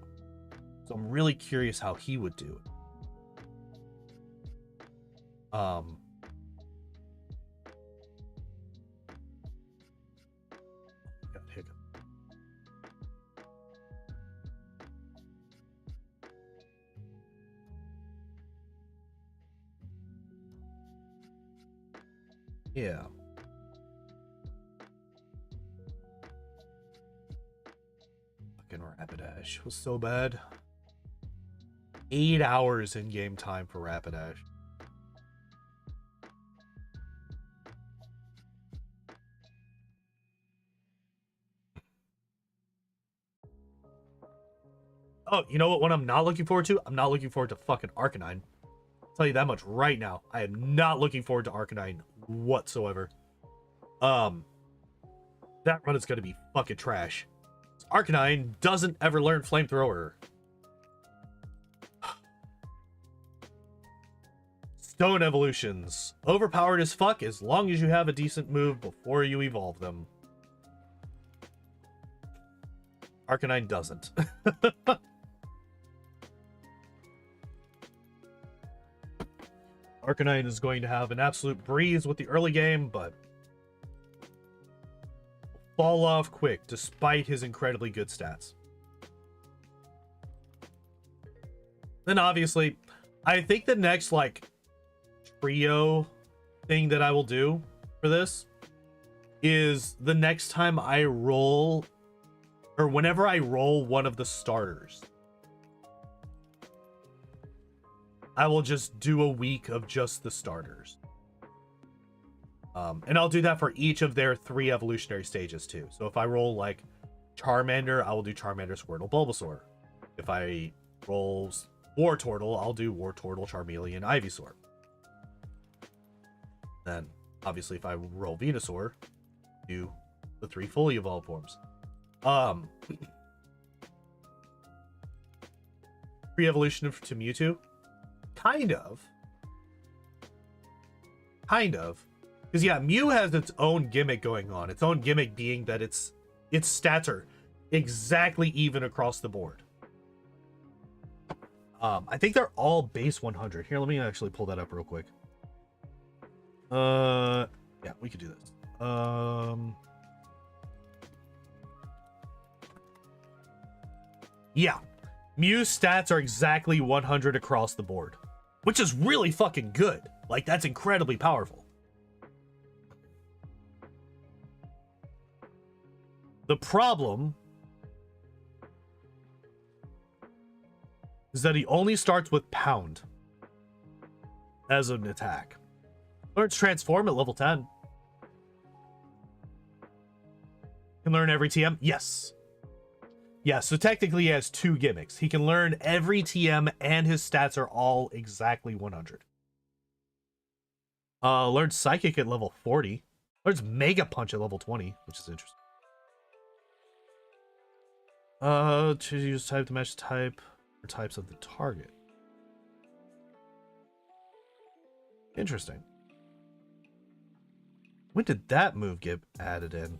So I'm really curious how he would do it. Got hiccup. Yeah. Fucking Rapidash was so bad. 8 hours in game time for Rapidash. Oh, you know what one I'm not looking forward to? I'm not looking forward to fucking Arcanine. I'll tell you that much right now. I am not looking forward to Arcanine whatsoever. That run is gonna be fucking trash. Arcanine doesn't ever learn Flamethrower. Stone evolutions. Overpowered as fuck as long as you have a decent move before you evolve them. Arcanine doesn't. Arcanine is going to have an absolute breeze with the early game, but fall off quick despite his incredibly good stats. Then obviously, I think the next like trio thing that I will do for this is the next time I roll, or whenever I roll one of the starters, I will just do a week of just the starters. And I'll do that for each of their 3 evolutionary stages too. So if I roll like Charmander, I will do Charmander, Squirtle, Bulbasaur. If I roll Wartortle, I'll do Wartortle, Charmeleon, Ivysaur. Then, obviously, if I roll Venusaur, do the 3 fully evolved forms. Pre-evolution to Mewtwo? Kind of. Because, yeah, Mew has its own gimmick going on. Its own gimmick being that its stats are exactly even across the board. I think they're all base 100. Here, let me actually pull that up real quick. Yeah, we could do this. Yeah. Mew's stats are exactly 100 across the board, which is really fucking good. Like, that's incredibly powerful. The problem is that he only starts with Pound as an attack. Learns Transform at level 10. Can learn every TM? Yes. Yeah, so technically he has 2 gimmicks. He can learn every TM and his stats are all exactly 100. Learns Psychic at level 40. Learns Mega Punch at level 20, which is interesting. To use type to match type or types of the target. Interesting. When did that move get added in?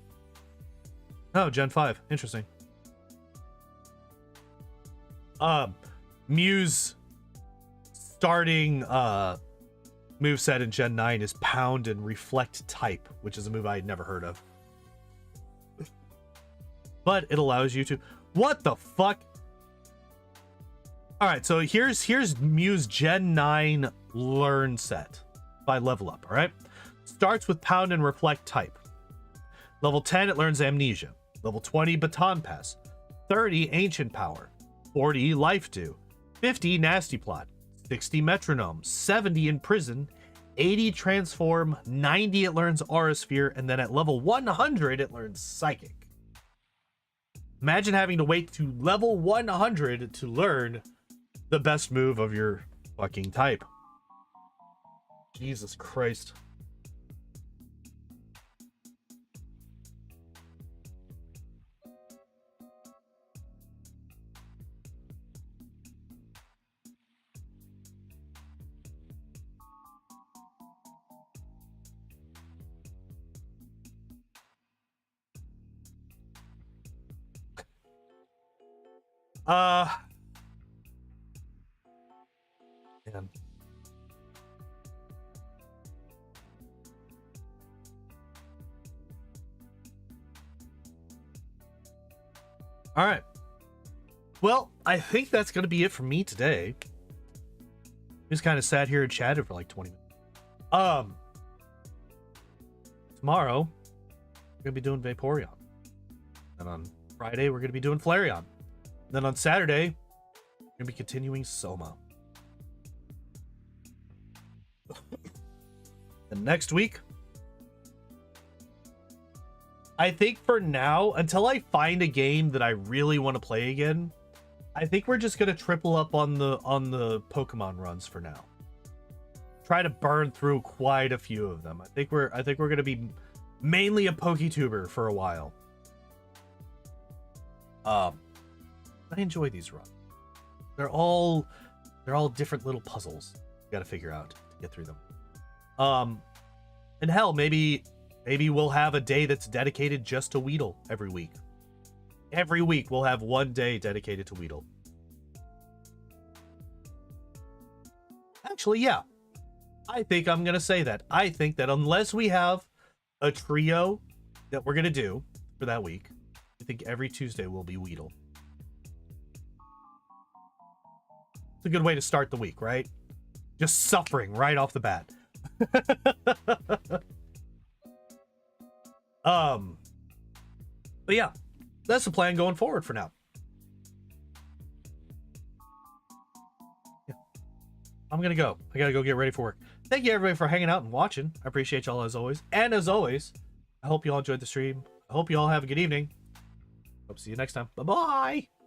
Oh, Gen 5. Interesting. Mew's starting moveset in Gen 9 is Pound and Reflect Type, which is a move I had never heard of. But it allows you to... What the fuck? Alright, so here's Mew's Gen 9 learn set by level up, alright? Starts with Pound and Reflect Type. Level 10, it learns Amnesia. Level 20, Baton Pass. 30, Ancient Power. 40, Life Dew. 50, Nasty Plot. 60, Metronome. 70, Imprison. 80, Transform. 90, it learns Aura Sphere. And then at level 100, it learns Psychic. Imagine having to wait to level 100 to learn the best move of your fucking type. Jesus Christ. Man. All right. Well, I think that's going to be it for me today. Just kind of sat here and chatted for like 20 minutes. Tomorrow, we're going to be doing Vaporeon. And on Friday, we're going to be doing Flareon. Then on Saturday, we're going to be continuing Soma. And next week, I think for now, until I find a game that I really want to play again, I think we're just going to triple up on the Pokemon runs for now. Try to burn through quite a few of them. I think we're going to be mainly a PokeTuber for a while. I enjoy these runs. They're all different little puzzles you got to figure out to get through them. And hell, maybe we'll have a day that's dedicated just to Weedle every week. Every week we'll have one day dedicated to Weedle. Actually, yeah. I think I'm going to say that. I think that unless we have a trio that we're going to do for that week, I think every Tuesday will be Weedle. It's a good way to start the week, right? Just suffering right off the bat. But yeah, that's the plan going forward for now. Yeah. I'm gonna go. I gotta go get ready for work. thank you everybody for hanging out and watching. I appreciate y'all as always. And as always, I hope you all enjoyed the stream. I hope you all have a good evening. Hope to see you next time. Bye-bye.